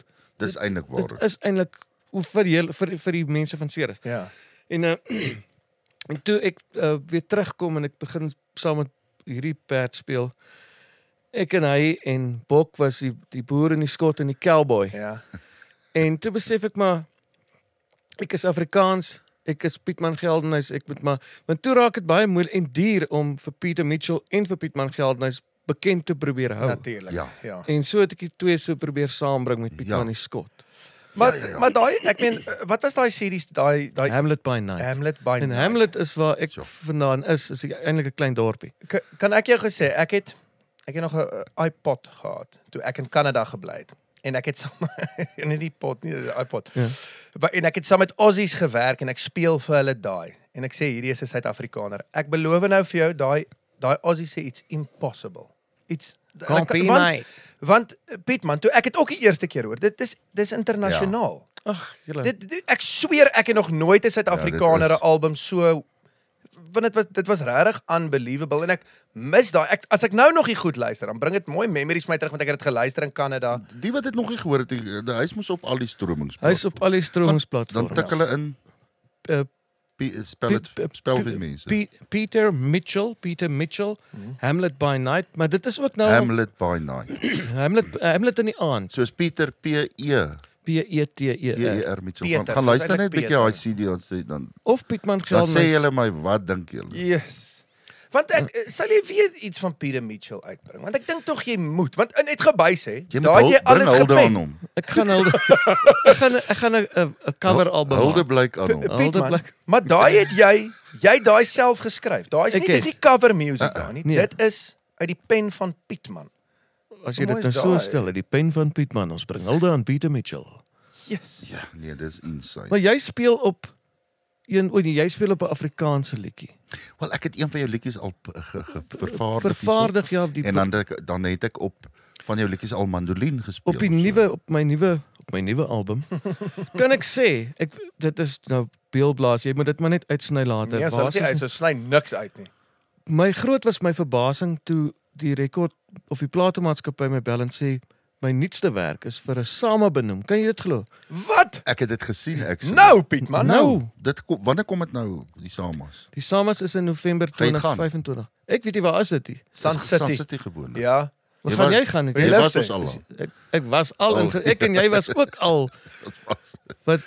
Dis eintlik waar. dit is eintlik vir die mense van Ceres. Ja. En en toe ek weer terugkom en ek begin saam met hierdie perd speel. Ek en hy en Bok was die boer en die skot en die cowboy. Ja. En toe besef ek maar ek is Afrikaans, ek is Pietman Geldenhuys, ek moet maar want toe raak dit baie moeilik en duur om vir Pieter Mitchell en vir Pietman Geldenhuys bekend te probeer hou. Natuurlik. Ja. Ja. En so het ek die twee so probeer saambring met Pietman die skot. Maar daai ek meen wat was daai series daai Hamlet by Night. Hamlet by En Night? Hamlet is waar ek vandaan is eintlik 'n klein dorpie. Kan ek jou gesê ek het nog 'n iPod gehad toe ek in Kanada gebly het. En ek het saam in die pot, nie die iPod. Ja. En ek het saam met Aussies gewerk en ek speel vir hulle daai. En ek sê hierdie is 'n Suid-Afrikaner. Ek beloof nou vir jou daai Aussie sê it's impossible. It's Compie, mate. want Pietman, toe ek het ook die eerste keer hoor. Dis internasionaal. Ag, julle. Ek sweer ek het nog nooit 'n Suid-Afrikaner 'n album so want dit was regtig unbelievable en ek mis daai as ek nou nog die goed luister dan bring dit mooi memories my terug want ek het dit geluister in Kanada. Die wat dit nog nie gehoor het, die huis moes op al die stromings. Hy is op al die Dan stromingsplatforms. tik hulle in Uh, spel vir mense. Peter Mitchell, Hamlet by Night, maar dit is ook nou Hamlet by Night. Hamlet in die aand. Soos Pieter P.E. P-E-T-E-R. P.E.R. Mitchell. Peter, Gaan luister dis net 'n eintlik bietjie Peter. daai CD dan sê dan Of Pietman sê Geldenhuys. julle my wat dink julle? Yes. Want ek sal jy weer iets van Peter Mitchell uitbring want ek dink tog jy moet want in het gebuis hè. Jy Daai het jy moet alles hulde aan gepen. hom. Ek gaan 'n cover album Hulde maak. blyk aan hom. Pietman, blik. maar daai het jy daai self geskryf. Daai is Ek nie dis het. nie cover music daar nie. Nee. Dit is uit die pen van Pietman. As jy Hoe dit mooi nou is so daai? stel, uit die pen van Pietman, ons bring hulde aan Peter Mitchell. Yes. Ja, nee, dis insane. Maar jy speel op jy speel op 'n Afrikaanse liedjie. Wel, ek het een van jou liedjies al vervaardig. Vervaardig ja op die En dan het ek op van jou liedjies al mandolien gespeel. op my nuwe album. Kan ek sê, dit is nou beeldblaas, jy moet dit maar net uitsny later. Nee, sal dit nie uit so sny niks uit nie. My groot was my verbasing toe die rekord of die platenmaatskappy my bel en sê my nuutste werk is vir 'n SAMA benoem. Kan jy dit glo? Wat? Ek het dit gesien, ek sê. Nou Pietman. Nou. Wanneer kom dit nou, die Samas? Die SAMA's is in November Ga jy gaan? 2025. Ek weet nie waar is dit nie. Sun City. Sun City gewoonlik. Ja. Waar Jy gaan was- jy gaan? Jy was ons al. Ek was al en ek en jy was ook al. Wat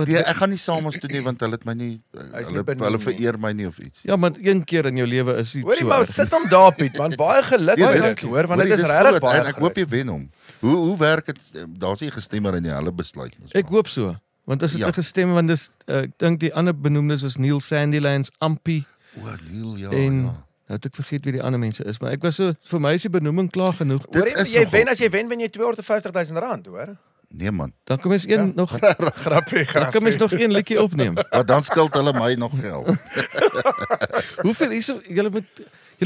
Nee, ek gaan nie Samas toe nie want hulle het my nie Hy's nie hulle benoem nie. vereer my nie of iets. ja, maar een keer in jou lewe is iets Hoorie so. maar erg. sit hom daar Pietman. Baie geluk Ja, met dis- dit hoor want hoorie, dit is dis regtig groot, baie. en ek hoop jy wen hom. Hoe werk dit? Daar's nie gestemmer in die hele besluit mos. Ek hoop so. Want as dit Ja. 'n gestem want dis ek dink die ander benoemdes is Neil Sandilands, Ampie O, Neil, ja. en ja. nou het ek vergeet wie die ander mense is, maar ek was so vir my is die benoeming klaar genoeg. Dit Hoorie, is jy nogal- wen as jy wen jy R250,000 hoor. Nee man. Dan kom ons een nog Grappie, dan kom ons nog een liedjie opneem. Maar dan skuld hulle my nog geld. Hoeveel hierso julle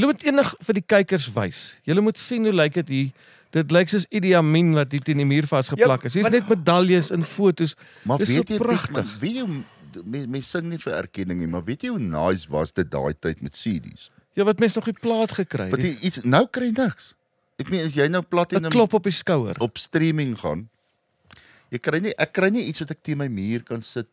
moet enig vir die kykers wys. Julle moet sien hoe lyk dit hier. Dit lyk soos Idi Amin wat hier teen die muur vasgeplak is. Hier's want- net medaljes en foto's. Maar Dis weet so jy pragtig. pragtig. Weet jy mense sing nie vir erkenning nie, maar weet jy hoe nice was dit daai tyd met CD's? Ja, wat mense nog die plaat gekry. Wat jy iets nou kry niks. Ek meen as jy nou 'n platinum klop op die skouer. op streaming gaan, ek kry nie iets wat ek teen my muur kan sit.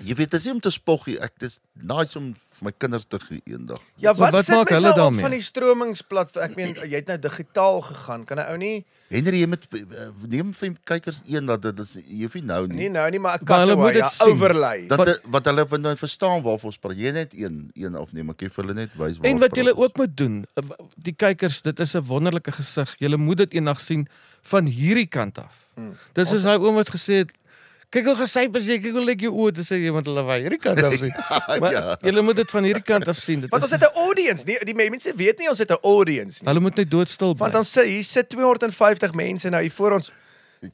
Jy weet, dis nie om te spog nie. Dis nice om vir my kinders te gee eendag. Ja, Maar wat wat sit maak mens hulle nou op daarmee? van die stromingsplat? Ek meen jy het nou digitaal gegaan. Kan 'n ou nie Henry, jy moet neem vir kykers een dat dit is jy hoef nie nou nie. nie nou nie maar 'n Maar hulle moet cutaway, dit ja, sien. overlay. Wat hulle van nou verstaan waarvoor ons praat. Jy net een afneem, ek vir hulle net wys waar. En wat julle ook moet doen, die kykers, dit is 'n wonderlike gesig. Julle moet dit eendag sien van hierdie kant af. Dis soos hy oom wat gesê het, kyk hoe gesyp is jy, kyk hoe lyk jou oë, dis sê iemand hulle wy hierdie kant af sien. Maar ja. julle moet dit van hierdie kant af sien. Dit Want is, ons het 'n audience. Die mense weet nie ons het 'n audience nie. hulle moet net doodstil bly. Want dan sit hier sit 250 mense nou hier voor ons.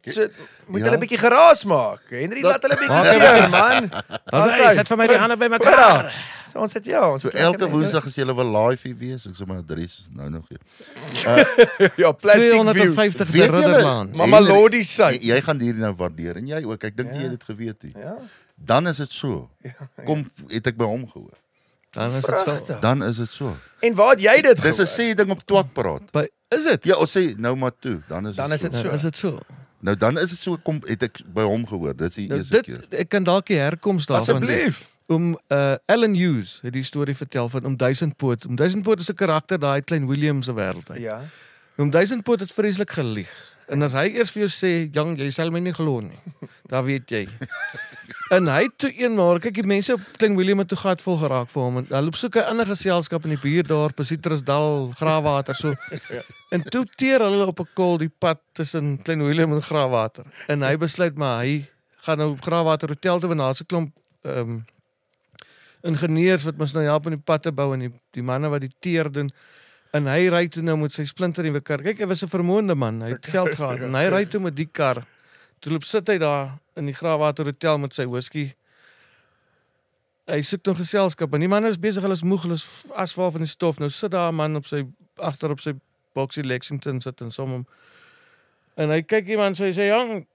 So moet Ja. hulle 'n bietjie geraas maak. Henry laat hulle 'n Maak bietjie cheer, man. Sit vir my die hande Hoor bymekaar. daar. So ons het ja, ons So het elke lekker Woensdag as jy wil live hier wees, ek sê my adres nou nog gee. mense. Ja, plastic view. 250 Weet die julle- Ridderlaan. Mama Henry, Lodi sy. Jy gaan hierdie nou waardeer en jy ook. Ek dink nie jy het dit geweet nie. Ja. Dan is dit so. Kom, het ek by hom gehoor. Dan is dit so. Pragtig. Dan is dit so. En waar het jy dit Dis 'n gehoor? sê ding op Twakpraat. Is dit? Ja, ons sê nou maar toe, dan is Dan dit is dit so. so. Is dit so? Nou dan is dit so kom het ek by hom gehoor. Dis die Nou, eerste keer. ek kan dalk die herkoms daarvan. Asseblief. Alan Hughes het die storie vertel van Duisendpoot. Duisendpoot is 'n karakter daai Klein Willem se wêreld uit. Ja. Duisendpoot het vreeslik gelieg. En as hy eers vir jou sê, "Jong, jy sal my nie glo nie." Dan weet jy. En hy toe eenmaal, kyk die mense op Klein Willem het toe gat vol geraak vir hom. En hulle opsoek 'n ander geselskap in die buurdorp, Citrusdal, Graafwater so. En toe teer hulle op 'n kol die pad tussen Klein Willem en Graafwater. En hy besluit maar hy gaan nou op Graafwater hotel toe, want daar's 'n klomp ingenieurs wat mos nou help om die pad te bou en die manne wat die teer doen. En hy ry toe nou met sy splinternuwe kar. Kyk, hy was 'n vermoënde man. Hy het geld gehad en hy ry toe met die kar. Toe loop sit hy daar in die Graafwater hotel met sy whisky. Hy soek nog geselskap en die man is besig, hulle is moeg, hulle is asval van die stof. Nou sit daar 'n man op sy agter op sy Boxy Lexington sit en som hom. En hy kyk iemand so hy sê, "Jong,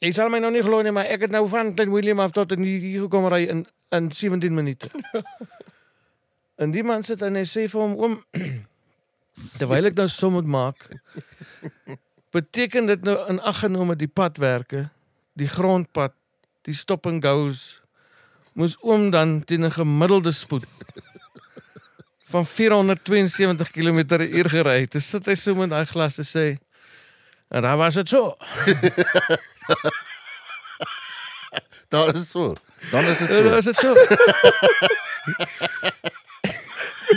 jy sal my nou nie glo nie, maar ek het nou van Klein Willem af tot hier gekom ry in 17 minute." En die man sit en hy sê vir hom, "Oom, terwyl ek nou som moet maak, beteken dit nou in ag genome die padwerke, die grondpad, die stop and goes, moes oom dan teen 'n gemiddelde spoed van 472 km/h gery." Toe sit hy so met daai glas te sê, en dan was dit so. Daar is so. Dan is dit Dan so. was dit so.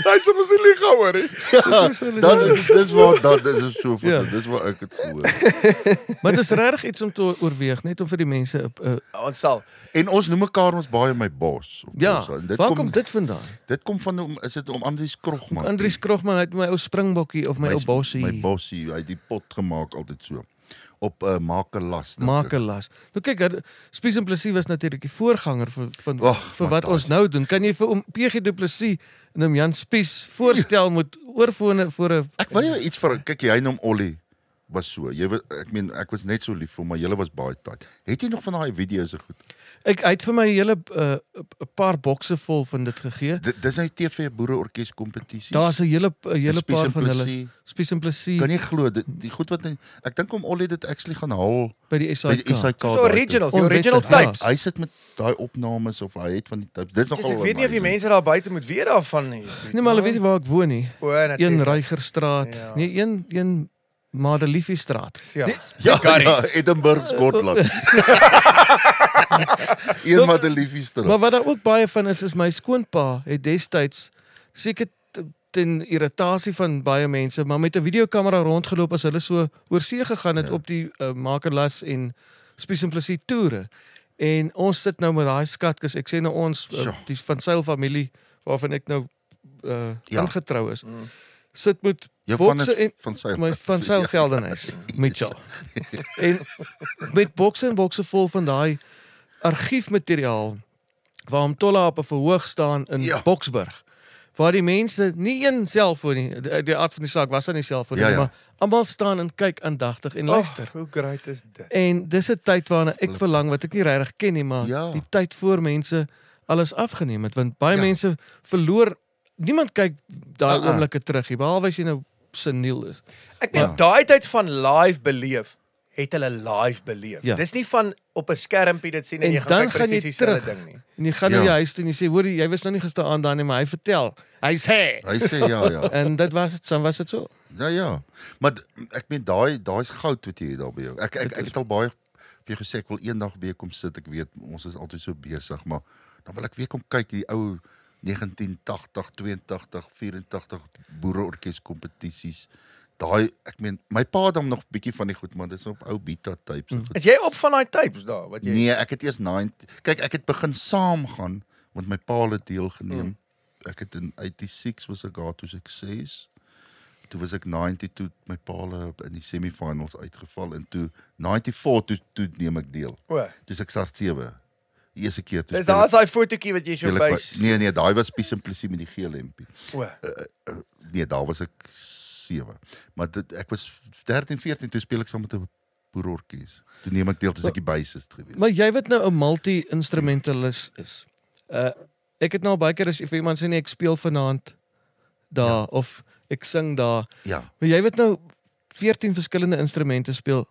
Hy sê mos nie gou hoor nie. Dan is dis wat dat is so vir Ja. dis wat ek het gehoor. Maar dit is regtig iets om te oorweeg, net om vir die mense Ons sal. En ons noem mekaar ons baie my bos. ja, En waar kom dit vandaan? Dit kom van is dit om Andries Krogman. Andries Krogman het my ou springbokkie of my ou bossie. My bossie, hy het die pot gemaak altyd so. Op Makelas. Makelas. Nou kyk, Spies en Plessis was natuurlik die voorganger vir Och, wat ons nou doen. Kan jy vir oom PG Du Plessis en oom Jan Spies voorstel met oorfone voor 'n Ek wil jou iets vir kyk jy noem Ollie was so. Ek was net so lief vir hom, maar julle was baie tight. Het jy nog van daai video's so goed? Ek het vir my hele 'n paar bokse vol van dit gegee. Dis nou TV boereorkes kompetisies. Daar's 'n hele Spies paar en van hulle. Plessis. Spies en Plessis Kan jy glo die goed wat ek dink om Ollie dit actually gaan haal by die by SAK. die SAK. So originals, die original Onwettig, ja. tapes. Hy sit met daai opnames of hy het van die tapes. Dis Dis, nogal ek weet nie of die mense daar buite moet weet daarvan nie. Nee, maar hulle weet nie waar ek woon nie. O, Een natuurlik. Rygerstraat. Ja. Nee, een Madeliefistraat. Ja. Ja, Garries. Edinburgh, Skotland. Een maar 'n liefie straat. Maar wat daar ook baie van is my skoonpa het destyds seker ten irritasie van baie mense, maar met 'n videokamera rondgeloop as hulle so oor see gegaan het op die Makelas en Spies en Plessis toere. En ons sit nou met daai skatkis. Ek sê nou ons die van Seil familie waarvan ek nou aangetrou is. Sit met Jou van bokse en van sy my van Seil Geldenhuis, Mitchell. En met bokse en bokse vol van daai argiefmateriaal waar Mtola op 'n verhoog staan in Boksburg. Waar die mense nie een selfoon nie, die aard van die saak was aan die selfoon nie, maar almal staan en kyk aandagtig en luister. Hoe great is dit? En dis 'n tyd waarna ek verlang wat ek nie regtig ken nie, maar die tyd voor mense alles afgeneem het, want baie mense verloor. Niemand kyk daai oomblikke terug nie, behalwe as jy nou seniel is. Ek dink daai tyd van live beleef, het hulle live beleef. Ja. Dis nie van op 'n skermpie dit sien en jy dan gaan kyk gaan jy presies terug dieselfde ding nie. en jy gaan na jou huis toe en jy sê, hoor jy was nou nie gestaan daar nie, maar hy vertel. Hy sê ja. En dit was dit, was dit so. Ja. Maar ek meen daai's goud wat jy het daar by jou. Ek het al baie vir jou gesê ek wil eendag weer kom sit. Ek weet ons is altyd so besig, maar dan wil ek weer kom kyk die ou 1980, 82, 84 boereorkes kompetisies. Daai ek meen my pa het hom nog bietjie van die goed, maar dit is op ou beta tapes. Is jy op van daai tapes daar wat jy Nee, ek het eers 90. Kyk, ek het begin saam gaan want my pa het deelgeneem. Ek het in 86 was ek daar toe ek 6. Toe was ek 90 toe my pa in die semifinals uitgeval en toe 94 toe neem ek deel. O. Dis ek start 7. Die eerste keer toe. Dis daar's daai fotootjie wat jy so by. Nee, daai was Spies en Plessis met die geel hempie. O. Nee, daar was ek 7. Maar ek was 13, 14 toe speel ek saam met 'n boerorkes. Toe neem ek deel toe ek die bassist gewees. Maar jy wat nou 'n multi-instrumentalist is. ek het nou baie keer as vir iemand sê nee, ek speel vanaand daar of ek sing daar. Ja. Maar jy weet nou 14 verskillende instrumente speel.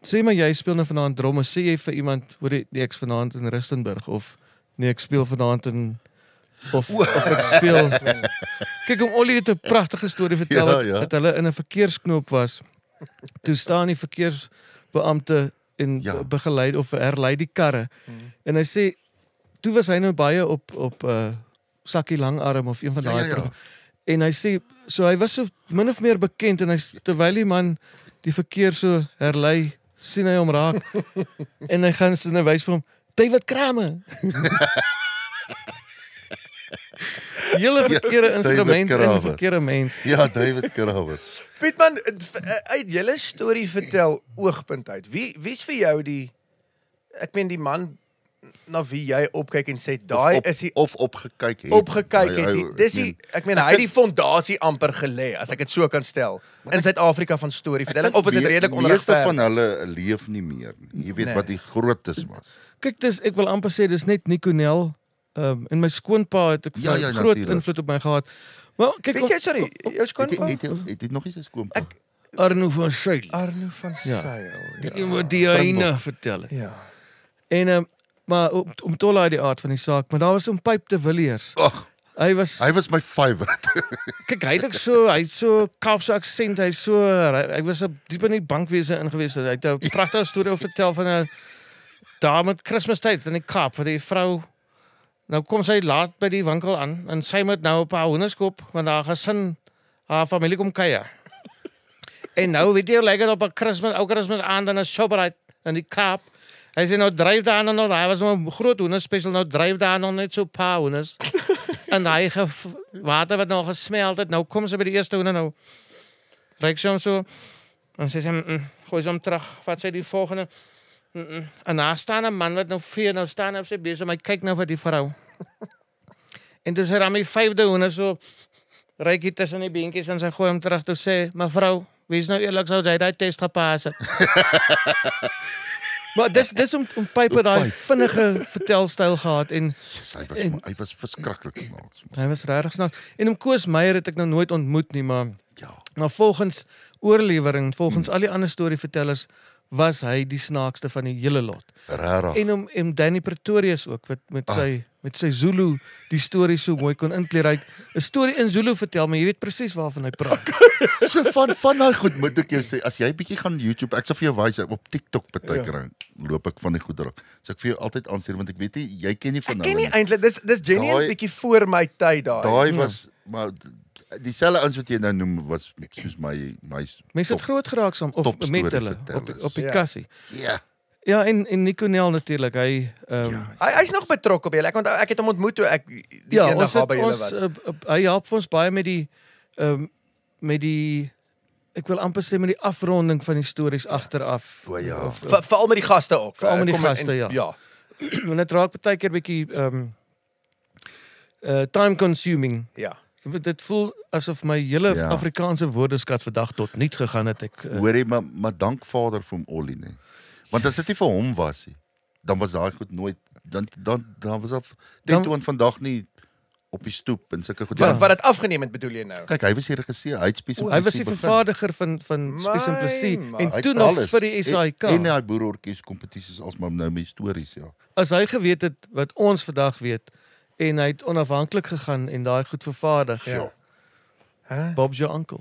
Sê maar jy speel nou vanaand drums, sê jy vir iemand, hoor jy, nee, ek's vanaand in Rustenburg of nee, ek speel vanaand in of ek speel. Kyk, om Ollie het 'n pragtige storie vertel dat hulle in 'n verkeersknoop was. Toe staan die verkeersbeampte en begelei of herlei die karre. En hy sê toe was hy nou baie op Sakkie Langarm of een van daai. En hy sê so hy was so min of meer bekend en hy terwyl die man die verkeer so herlei, sien hy hom raak en hy gaan sy wys vir hom David Kramer. Hele verkeerde instrument en 'n verkeerde mens. Ja, David Kramer. Pietman, uit julle storie vertel oogpunt uit. Wie's vir jou ek meen die man na wie jy opkyk en sê daai is die opgekyk het. Opgekyk het. Dis die ek meen hy het die fondasie amper gelê, as ek dit so kan stel. In Suid-Afrika van storievertelling of is dit redelik onregverdig? Meeste van hulle leef nie meer nie. Jy weet wat die grootes was. Kyk, ek wil amper sê dis net Nico Nel. En my skoonpa het groot invloed op my gehad. Maar kyk, jou skoonpa? Het nog nie sy skoonpa? Arno van Sail. Arno van Sail. Die wat die hyne vertel het. Ja. En maar om te laai die aard van die saak, maar daar was 'n Pype de Villiers. Ag, hy was my favorite. Kyk, hy het so Kaapse aksent, hy was diep in die bankwese ingewees. Hy het 'n pragtige storie vertel van 'n daar met Kersfeestyd in die Kaap, waar die vrou nou kom sy laat by die winkel aan en sy moet nou op haar hoenderskoop, want haar gesin, haar familie kom kuier. En nou weet jy hoe lyk dit op 'n Kersfees aand in 'n Shoprite in die Kaap. Hy sê nou dryf daar nog, daar was 'n groot hoender special, nou dryf daar nog net so 'n paar hoenders. En daai water wat nog gesmelt het, nou kom sy by die eerste hoender nou. Ryk sy hom so en sê sy gooi hom terug, vat sy die volgende. En daar staan 'n man wat nou staan op sy besig, maar hy kyk nou vir die vrou. En dis hy aan my 5de hoender so ryk hy tussen die beentjies en sy gooi hom terug toe sê, "Mevrou, wees nou eerlik, sou jy daai test gepas het?" Maar dis om Pype daai vinnige vertelstyl gehad en hy was verskriklik snaaks. Hy was regtig snaaks. En Koos Meyer het ek nou nooit ontmoet nie, maar ja. Maar volgens oorlewering, volgens al die ander storievertellers was hy die snaakste van die hele lot. Rarig. En Danny Pretorius ook wat met sy Zulu die storie so mooi kon inkleer. Hy 'n storie in Zulu vertel, maar jy weet presies waarvan hy praat. So van daai goed moet ek jou sê, as jy bietjie gaan YouTube, ek sal vir jou wys op TikTok partykeer loop ek van die goed raak. So ek vir jou altyd aanstuur want ek weet nie jy ken nie van nou. Ek ken nie eintlik, dis genuine bietjie voor my tyd daai. Daai was maar dieselfde ons wat jy nou noem was soos my mense het groot geraak saam of met hulle op die kassie. Ja. Ja, en Nico Nel natuurlik, hy's nog betrokke op julle. Ek onthou ek het hom ontmoet toe ek die eendag daar by julle was. Hy help vir ons baie met die ek wil amper sê met die afronding van die stories agteraf. O ja. Veral met die gaste ook. Veral met die gaste, ja. En dit raak baie keer bietjie time consuming. Ja. Dit voel asof my hele Afrikaanse woordeskat vandag tot niet gegaan het. Hoorie, maar dank Vader vir hom Ollie, nee. Want as dit nie vir hom was nie, dan was daai goed nooit dan was af dit vandag nie op die stoep en sulke goed. Wat dit afgeneem het bedoel jy nou? Kyk, hy was die regisseur, hy het Spies en Hy was die vervaardiger van Spies en Plessis en toe nog vir die SAIK. En hy boerorkes kompetisies alsmaar nou met stories, ja. As hy geweet het wat ons vandag weet en hy het onafhanklik gegaan en daai goed vervaardig. Ja. Bob's your uncle.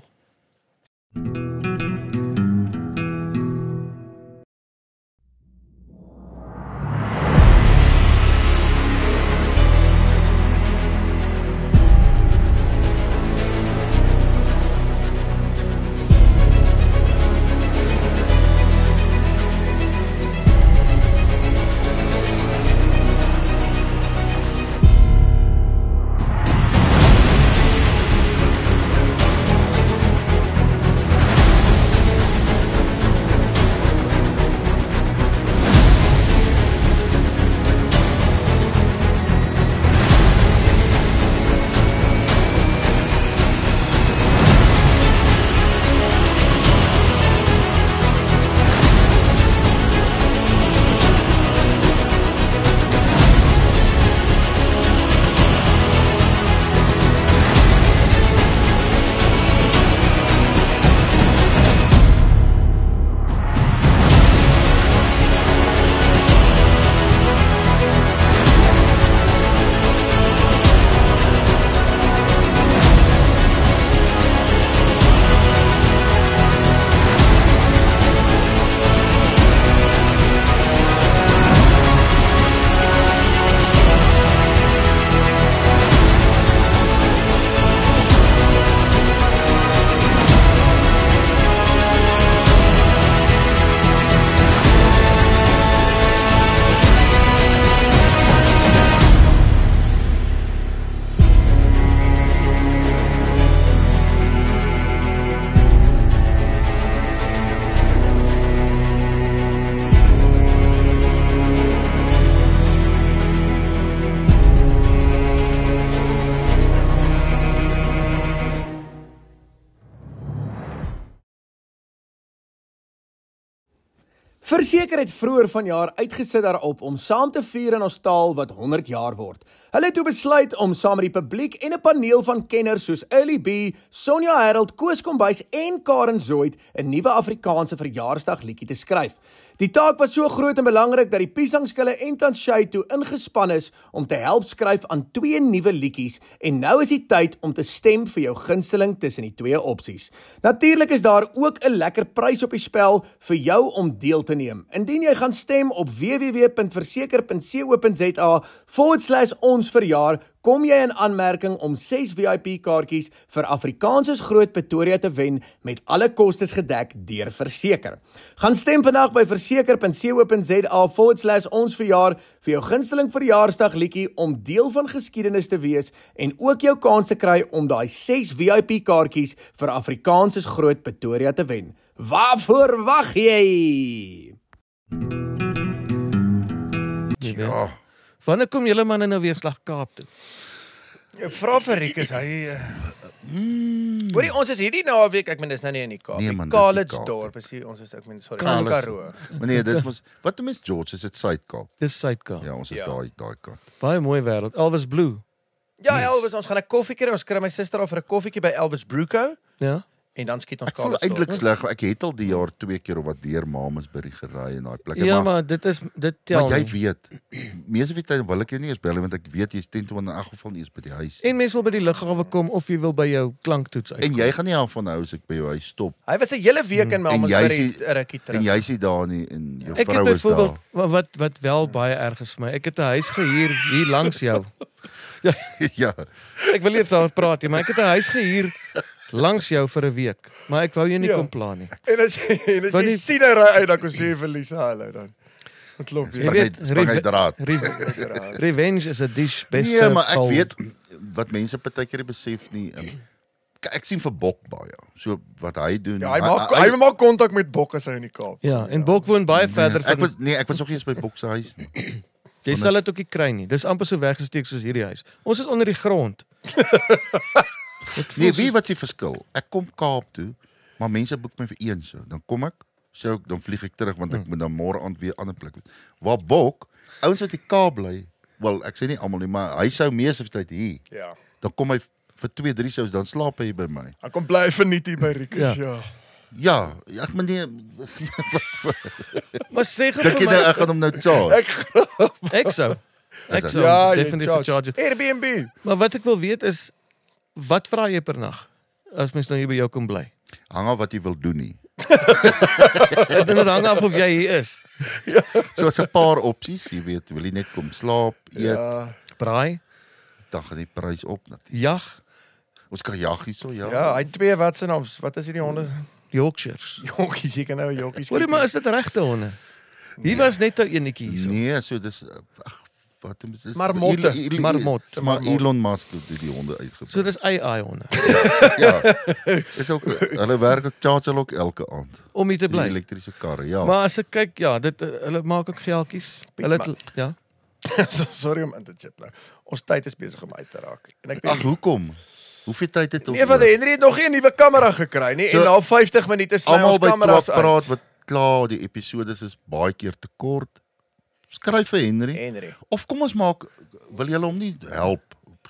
Verseker het vroeër vanjaar uitgesit daarop om saam te vier in ons taal wat 100 jaar word. Hulle het toe besluit om saam met die publiek en 'n paneel van kenners soos Early B, Sonja Harold, Koos Kombuis en Karen Zoid 'n nuwe Afrikaanse verjaarsdagliedjie te skryf. Die taak was so groot en belangrik dat die Piesangskille en Tanshay toe ingespan is om te help skryf aan 2 nuwe liedjies en nou is die tyd om te stem vir jou gunsteling tussen die 2 opsies. Natuurlik is daar ook 'n lekker prys op die spel vir jou om deel te neem. Indien jy gaan stem op www.verseker.co.za/onsverjaar, kom jy in aanmerking om 6 VIP-kaartjies vir Afrikaans is Groot Pretoria te wen met alle kostes gedek deur Verseker. Gaan stem vandag by verseker.co.za/onsverjaar vir jou gunsteling verjaarsdagliedjie om deel van geskiedenis te wees en ook jou kans te kry om daai 6 VIP-kaartjies vir Afrikaans is Groot Pretoria te wen. Waarvoor wag jy? Ja. Wanneer kom julle manne nou weer slag Kaap toe? Vra vir Rikus, hy hoorie, ons is hierdie naweek, ek meen dis nou nie in die Kaap. Nee, man, dis die Calitzdorp is hier, ons is ek meen sorry, Kalis- Karoo. Nee, dis mos wat noem mens George, is dit Suid-Kaap? Dis Suid-Kaap. Ja, ons is Ja. daai kant. Baie mooi wêreld. Elvis Blue. Ja, Elvis, ons gaan 'n koffie kry, ons kry my suster af vir 'n koffietjie by Elvis Bruco Ja. en dan skiet ons Ek voel eintlik sleg, ek het al die jaar 2 keer of wat deur Mamasbury gery en daai plekke, Ja, maar dit tel maar jy nie. weet, meeste van die tyd wil ek jou nie eens bel nie, want ek weet jy's teen toe in elk geval nie eens by die huis. En mense wil by die lughawe kom of jy wil by jou klanktoets uitkom. En jy gaan nie daarvan hou as ek by jou huis stop. Hy was 'n hele week in En Mamasbury jy sê- rukkie terug. En jy sit daar nie en jou Ek het vrou is daar. byvoorbeeld wat wel baie erg is vir my. Ek het 'n huis gehuur hier langs jou. Ja. Ek wil nie eens daaroor praat nie, maar ek het 'n huis gehuur langs jou vir 'n week, maar ek wou jou nie Ja. kom pla nie. En as jy Want jy die- sien hy ry uit dan kon sê jy verlies hallo dan. Wat klop Jy jy? weet, Spring uit draad. Revenge is 'n dish best Nee, maar ek cold. weet wat mense partykeer nie besef nie. Ek sien vir Bok baie. So wat hy doen. Ja, hy maak kontak met Bok as hy in die Kaap. Ja, en Bok woon baie verder van ek was nog nie eens by Bok se huis nie. Jy sal dit ook nie kry nie. Dis amper so weggesteek soos hierdie huis. Ons is onder die grond. Nee, wie wat se verskil? Ek kom Kaap toe, maar mense boek my vir een so. Dan kom ek, so dan vlieg ek terug want ek moet dan môre aand weer ander plek wees. Waar Bok, ouens wat in Kaap bly, wel ek sê nie almal nie, maar hy sou meeste van die tyd hier. Ja. Dan kom hy vir 2-3 shows, dan slaap hy by my. Hy kom bly verniet hier by Rikus, ja. Ja, ek meneer, Maar sê gou dink jy vir nou my, ek gaan hom nou charge? ek sou. Ek sou Ja, jy definitief charge. Airbnb. Maar wat ek wil weet is wat vra jy per nag as mens nou hier by jou kom bly? Hang af wat jy wil doen nie. Dit hang af of jy hier is. So as 'n paar opsies, jy weet, wil jy net kom slaap, eet, Ja. Braai, dan gaan die prys op natuurlik. jag, Ons kan jag hierso, ja. Ja, hy het 2 wat se naam? Wat is hierdie honde? Yorkshires. Jonkies, jy kan nou jonkies. Hoorie, maar is dit regte honde? Hier was net 'n enetjie hierso. Nee, so dis ag, wat is dit? Marmotte. Marmot. Maar Elon Musk het die honde uitgebring. So dis AI honde Ja. Dis ook hulle werk ook charge hulle ook elke aand. om hier te Die bly. elektriese karre, ja. Maar as ek kyk, ja, dit hulle maak ook geldjies. Hulle het, ja. Sorry om in te chip nou. Ons tyd is besig om uit te raak. En ek Ag, hoekom? Hoeveel tyd het ons? Nee, van Henry het nog nie 'n nuwe kamera gekry nie So, en na 50 minute sny almal ons by kameras Twak praat uit. wat klaar die episodes is baie keer te kort. Skryf vir Henry. Of kom ons maak, wil julle hom nie help?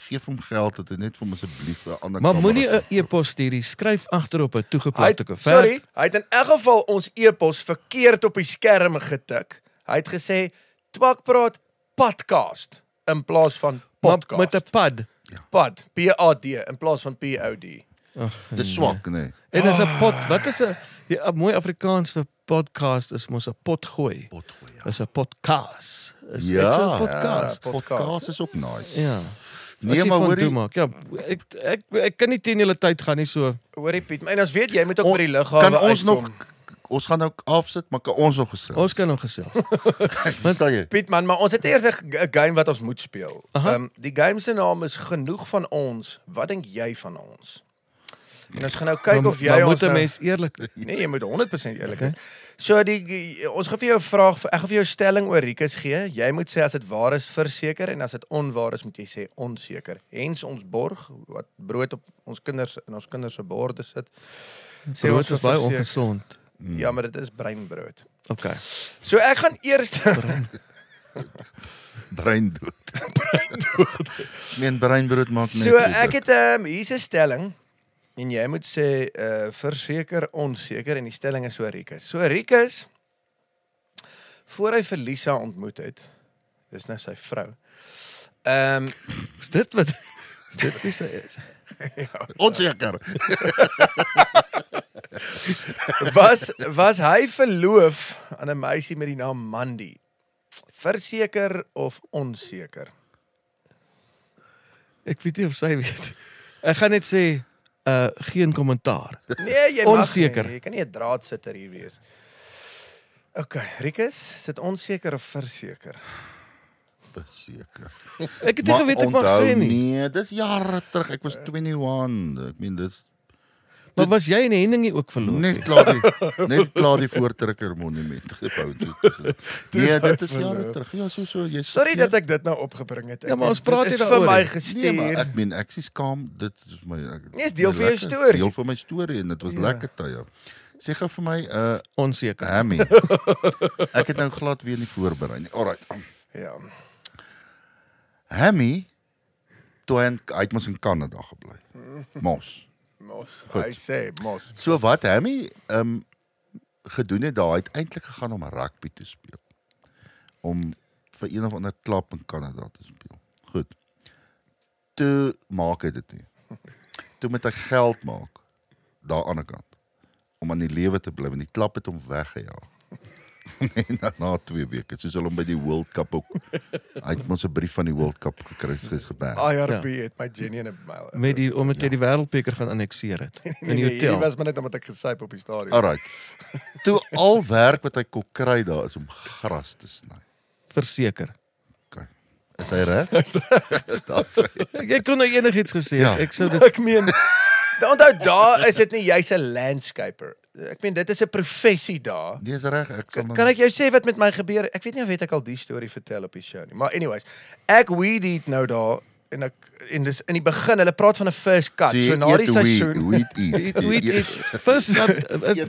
Geef hom geld dat hy net vir hom asseblief 'n ander Maar kamera moenie koop. 'n e-pos stuur nie. Skryf agterop 'n Hy toegeplakte het, koevert. sorry, hy het in elk geval ons e-pos verkeerd op die skerm getik. Hy het gesê Twak praat podcast in plaas van Maar podcast. met 'n pad. pad, PAD in plaas van POD. Dis swak, nee. En dis 'n pot. Wat is 'n mooi Afrikaans vir podcast is mos 'n pot gooi. Potgooi. Ja. Dis 'n podcast. Is Ja. ek sê podcast. Podcast is ook nice. Ja. Nee, As jy maar van hoorie- doen maak. Ja, ek kan nie teen julle tyd gaan nie so. Hoorie Piet, en as weet jy moet ook by die Kan lughawe ons nog uitkom. ons gaan nou afsit, maar kan ons nog gesels? Ons kan nog gesels. Verstaan jy? Piet man, maar ons het eers 'n game wat ons moet speel. Aha. Die game se naam is Genoeg van ons. Wat dink jy van ons? En ons gaan nou kyk of jy maar ons moet 'n nou, mens eerlik. Nee, jy moet 100% eerlik wees. So ons gaan vir jou 'n vraag, ek gaan vir jou 'n stelling oor Rikus gee. Jy moet sê as dit waar is verseker en as dit onwaar is moet jy sê onseker. Hens ons borg wat brood op ons kinders in ons kinders se borde sit. Sê Brood ons is baie verseker. ongesond. Ja, maar dit is breinbrood. Okay. So ek gaan eers Breindood. Breinbrood maak net. So ek het hier's 'n stelling en jy moet sê verseker, onseker en die stelling is so Rikus. So Rikus voor hy vir Lisa ontmoet het, dis nou sy vrou. Is dit wat is dit wie sy is? Onseker. Was hy verloof aan 'n meisie met die naam Mandy? Verseker of onseker? Ek weet nie of sy weet. Ek gaan net sê geen kommentaar. Nee, jy Onseker. mag nie. Jy kan nie 'n draadsitter hier wees. Okay, Rikus, is dit onseker of verseker? Verseker. Ek het nie geweet ek mag sê nie. Nee, dis jare terug. Ek was 21. Ek meen dis Maar was jy en Henning nie ook verloof? net klaar die voortrekker monument gebou. Nee, dit is jare terug. Ja, so jy. Sorry dat ek dit nou opgebring het. Ja, maar ons praat dit is nie vir daaroor my nie. gestuur. Nee, maar ek meen ek is skaam. Dit is my Nee, is deel van jou lekker- storie. Deel van my storie en dit was lekker tye. Sê gou vir my Onseker. Hammy. Ek het nou glad weer nie voorberei nie. Alright. Ja. Hammy toe hy het mos in Kanada gebly. Mos. Mos. Goed. Hy sê mos. So wat Hammy gedoen het daar, hy het eintlik gegaan om rugby te speel. Om vir een of ander klub in Kanada te speel. Goed. Toe maak hy dit nie. Toe moet hy geld maak daar aan die kant om aan die lewe te bly, want die klub het hom weggejaag. En na 2 weke, soos hulle hom by die World Cup ook. Hy het ons 'n brief van die World Cup gekry, is geban. IRB het my Jenny in 'n mail. Met die omdat jy die wêreldbeker gaan annexeer het in die Nee, hotel. hier was maar net omdat ek gesyp op die stadion. Alright. Toe al werk wat hy kon kry daar is om gras te sny. Verseker. Okay. Is hy reg? Daar's hy. Ek kon nou enigiets gesê. Ja. Ek sou dit Ek meen, onthou daar is dit nie jy's 'n landscaper. Ek meen dit is 'n professie daar. Nee, is reg. Ek sal Kan ek jou sê wat met my gebeur? Ek weet nie of ek al die storie vertel op die show nie. Maar anyways, ek weed eat nou daar en dis in die begin, hulle praat van 'n first cut. So na die seisoen. Weed eat. Weet jy, first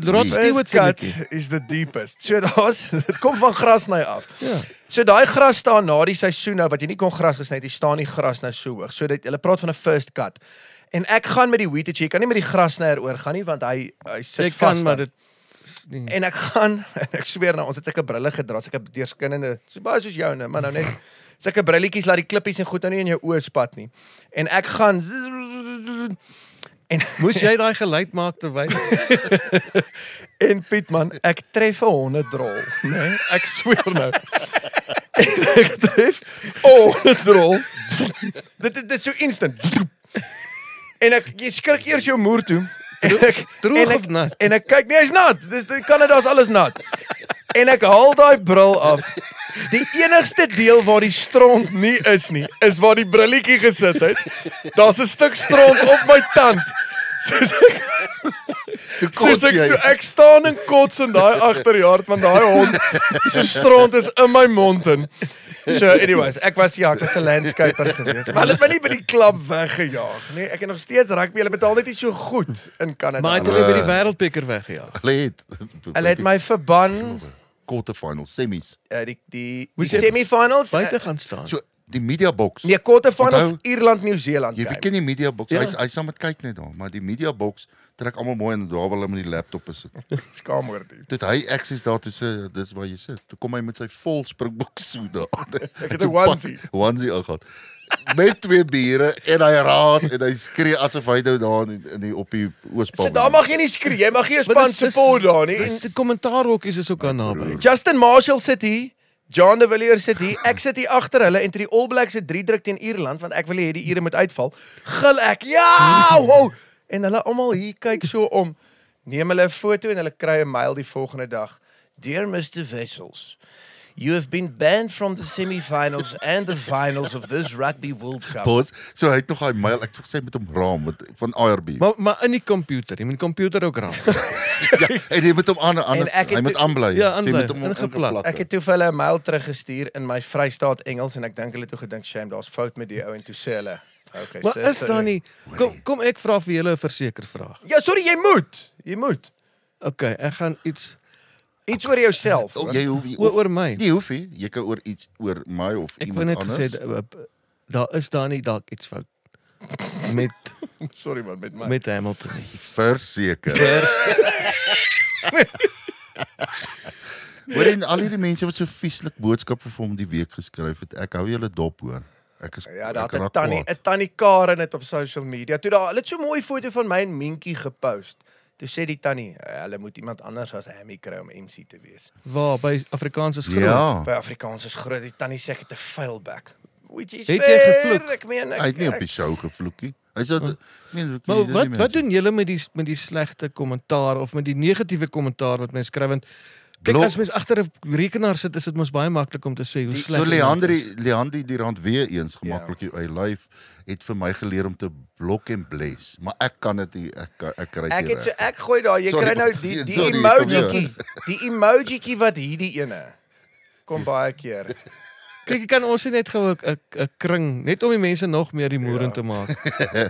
Rod First Stewart se cut liedjie. is the deepest. So dit kom van grasny af. Ja. So daai gras staan na die seisoen nou wat jy nie kon gras gesny het, jy staan die gras nou so hoog. So dit hulle praat van 'n first cut. En ek gaan met die weed jy kan nie met die grasnyer oor gaan nie want hy sit Ek vas. kan maar dit is nie. En ek gaan en ek sweer nou ons het sulke brille gedra, sulke deurskinnende, so baie soos jou nou, maar nou net sulke brilletjies laat die klippies en goed nou nie in jou oë spat nie. En ek gaan en Moes jy daai geluid maak terwyl en Piet man, ek tref 'n honderdrol, né? Ek sweer nou. En ek tref 'n honderdrol. Dit is so instant. En jy skrik eers jou moer toe. droog of nat? En ek kyk, nee, hy's nat. Dis Kanada is alles nat. En ek haal daai bril af. Die enigste deel waar die stront nie is nie, is waar die brilletjie gesit het. Daar's 'n stuk stront op my tand. Soos ek staan en kots in daai agterjaard van daai hond. So stront is in my mond in. So anyways, ek was 'n landscaper geweest. Maar hulle het my nie by die klub weggejaag nie. Ek het nog steeds rugby, hulle betaal net nie so goed in Kanada. Maar het hulle by die wêreldbeker weggejaag. Hulle het my verban quarterfinals, semis. die Moet jy semifinals. Buite gaan staan. So die media box. Nee, quarterfinals Onthou- Ierland, Nieu-Seeland. Jy ken die media box. Ja. Hy sal met kyk net daar, maar die media box trek almal mooi en daar wil hulle met die laptop sit. Skaam oor dit. Toe het hy access daar toe sê dis waar jy sit. Toe kom hy met sy vol Springbok so daar. Ek het 'n onesie. Onesie aangehad. Met 2 biere en hy raas en hy skree asof hy nou daar in die op die Oospal. So daar mag jy nie skree, jy mag nie 'n span support daar nie. Die kommentaarhokkies is ook aan naby. Justin Marshall sit hier, John de Villiers sit hier, ek sit hier agter hulle en toe die All Blacks se 3 druk teen Ierland want ek wil hê die Ire moet uitval. Gil ek, ja! Wow! En hulle almal hier kyk so om, neem hulle 'n foto en hulle kry 'n mail die volgende dag. Dear Mr. Wessels, you have been banned from the semi-finals and the finals of this Rugby World Cup. Pos, so hy het nog daai mail, ek het gesê met hom raam van IRB. Maar in die komputer, jy moet die komputer ook raam. Ja, en jy moet hom anders, En ek het hy moet toe- aanbly. Ja, So jy aanbly, moet hom ingeplak. ingeplak Ek het toe vir hulle 'n mail teruggestuur in my Vrystaat Engels en ek dink hulle het toe gedink, "Shame, daar's fout met die ou" en toe sê hulle, "Okay, Maar so- is so- daar nie kom ek vra vir julle 'n verseker vraag. Ja, sorry, jy moet. Okay, ek gaan iets Iets oor jouself. Oh, hoor. jy hoef Oor my. Nie hoef nie. Jy kan oor iets oor my of Ek wou iemand net anders. gesê daar is daar nie dalk iets fout met Sorry man, met my. met Hamilton nie. Verseker. Hoor en al hierdie mense wat so vieslik boodskappe vir hom die week geskryf het. Ek hou julle dop hoor. Ek is Ja, daar ek het raak 'n kwaad. tannie Karen het op social media. Toe daar, hulle het so 'n mooi foto van my en Minkie gepost. Toe sê die tannie, hulle moet iemand anders as Hammy kry om MC te wees. Waar by Afrikaans is groot. Ja. By Afrikaans is groot. Die tannie sê ek het 'n vuilbek. Which is Het jy fair. gevloek? Ek meen Hy het nie op die show gevloekie. Hy sê Maar wat doen julle met die slegte kommentaar of met die negatiewe kommentaar wat mense skryf? Want kyk, Blok- as mens agter 'n rekenaar sit, is dit mos baie maklik om te sê hoe sleg So iemand is. Leandri die rand weer eens gemaklik jou eie lyf het vir my geleer om te blok en bless, maar ek kan dit nie ek kry Ek dit het so ek gooi daar, jy Sorry, kry nou sorry, die kom emojietjie. weer. Die emojietjie wat hierdie ene kom baie keer. Kyk, kan ons net gou 'n kring net om die mense nog meer die moeren te maak.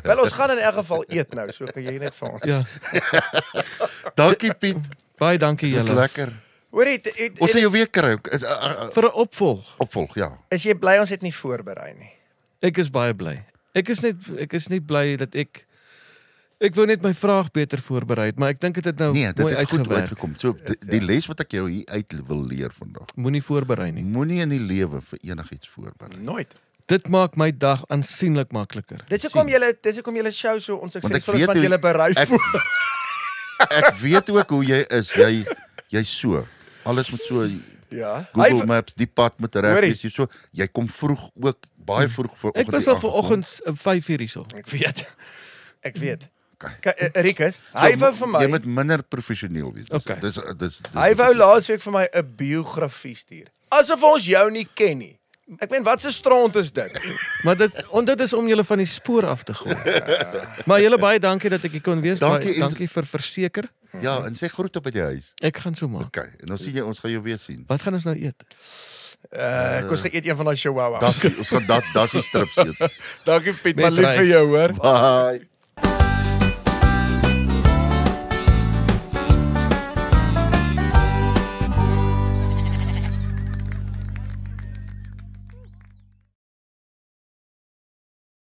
Wel ons gaan in elk geval eet nou, so kan jy net vir ons. Ja, Dankie Piet, baie dankie dis julle. lekker. Hoorie, Ons sal jou weer kry. Is Vir 'n opvolg. opvolg, ja. is jy bly ons het nie voorberei nie? Ek is baie bly. Ek is net bly dat ek wou net my vraag beter voorberei het, maar ek dink dit het nou Nee, dit mooi het goed uitgewerk. uitgekom. So die les wat ek jou hier uit wil leer vandag. Moenie voorberei nie. Moenie in die lewe vir enigiets voorberei. Nooit. Dit maak my dag aansienlik makliker. Dis hoekom julle show so onsuksesvol is weet want hoe- julle berei ek- voor. Ek weet ook hoe jy is. Jy so. Alles moet so Ja. Google Maps, die pad met reg Hoorie. is jy so. Jy kom vroeg ook, baie vroeg voor. Ek was al vanoggend 5:00 hierso. Ek weet. Ek weet. Okay. Rikus, hy wou vir Jy my moet minder professioneel wees. Okay. Dis hy wou laasweek vir my 'n biografie stuur. Asof ons jou nie ken nie. Ek meen wat 'n stront is dit? Maar dit is om julle van die spoor af te gooi. Maar julle baie dankie dat ek hier kon wees. Dankie, Baie en- dankie vir verseker. Ja, en sê groet op by die huis. Ek gaan so maak. Okay, en dan sien jy ons gaan jou weer sien. Wat gaan ons nou eet? Ek ons gaan eet een van daai chihuahuas. Ons gaan dat is die strips eet. Dankie Piet, Met maar lief vir rys. jou hoor. Bye.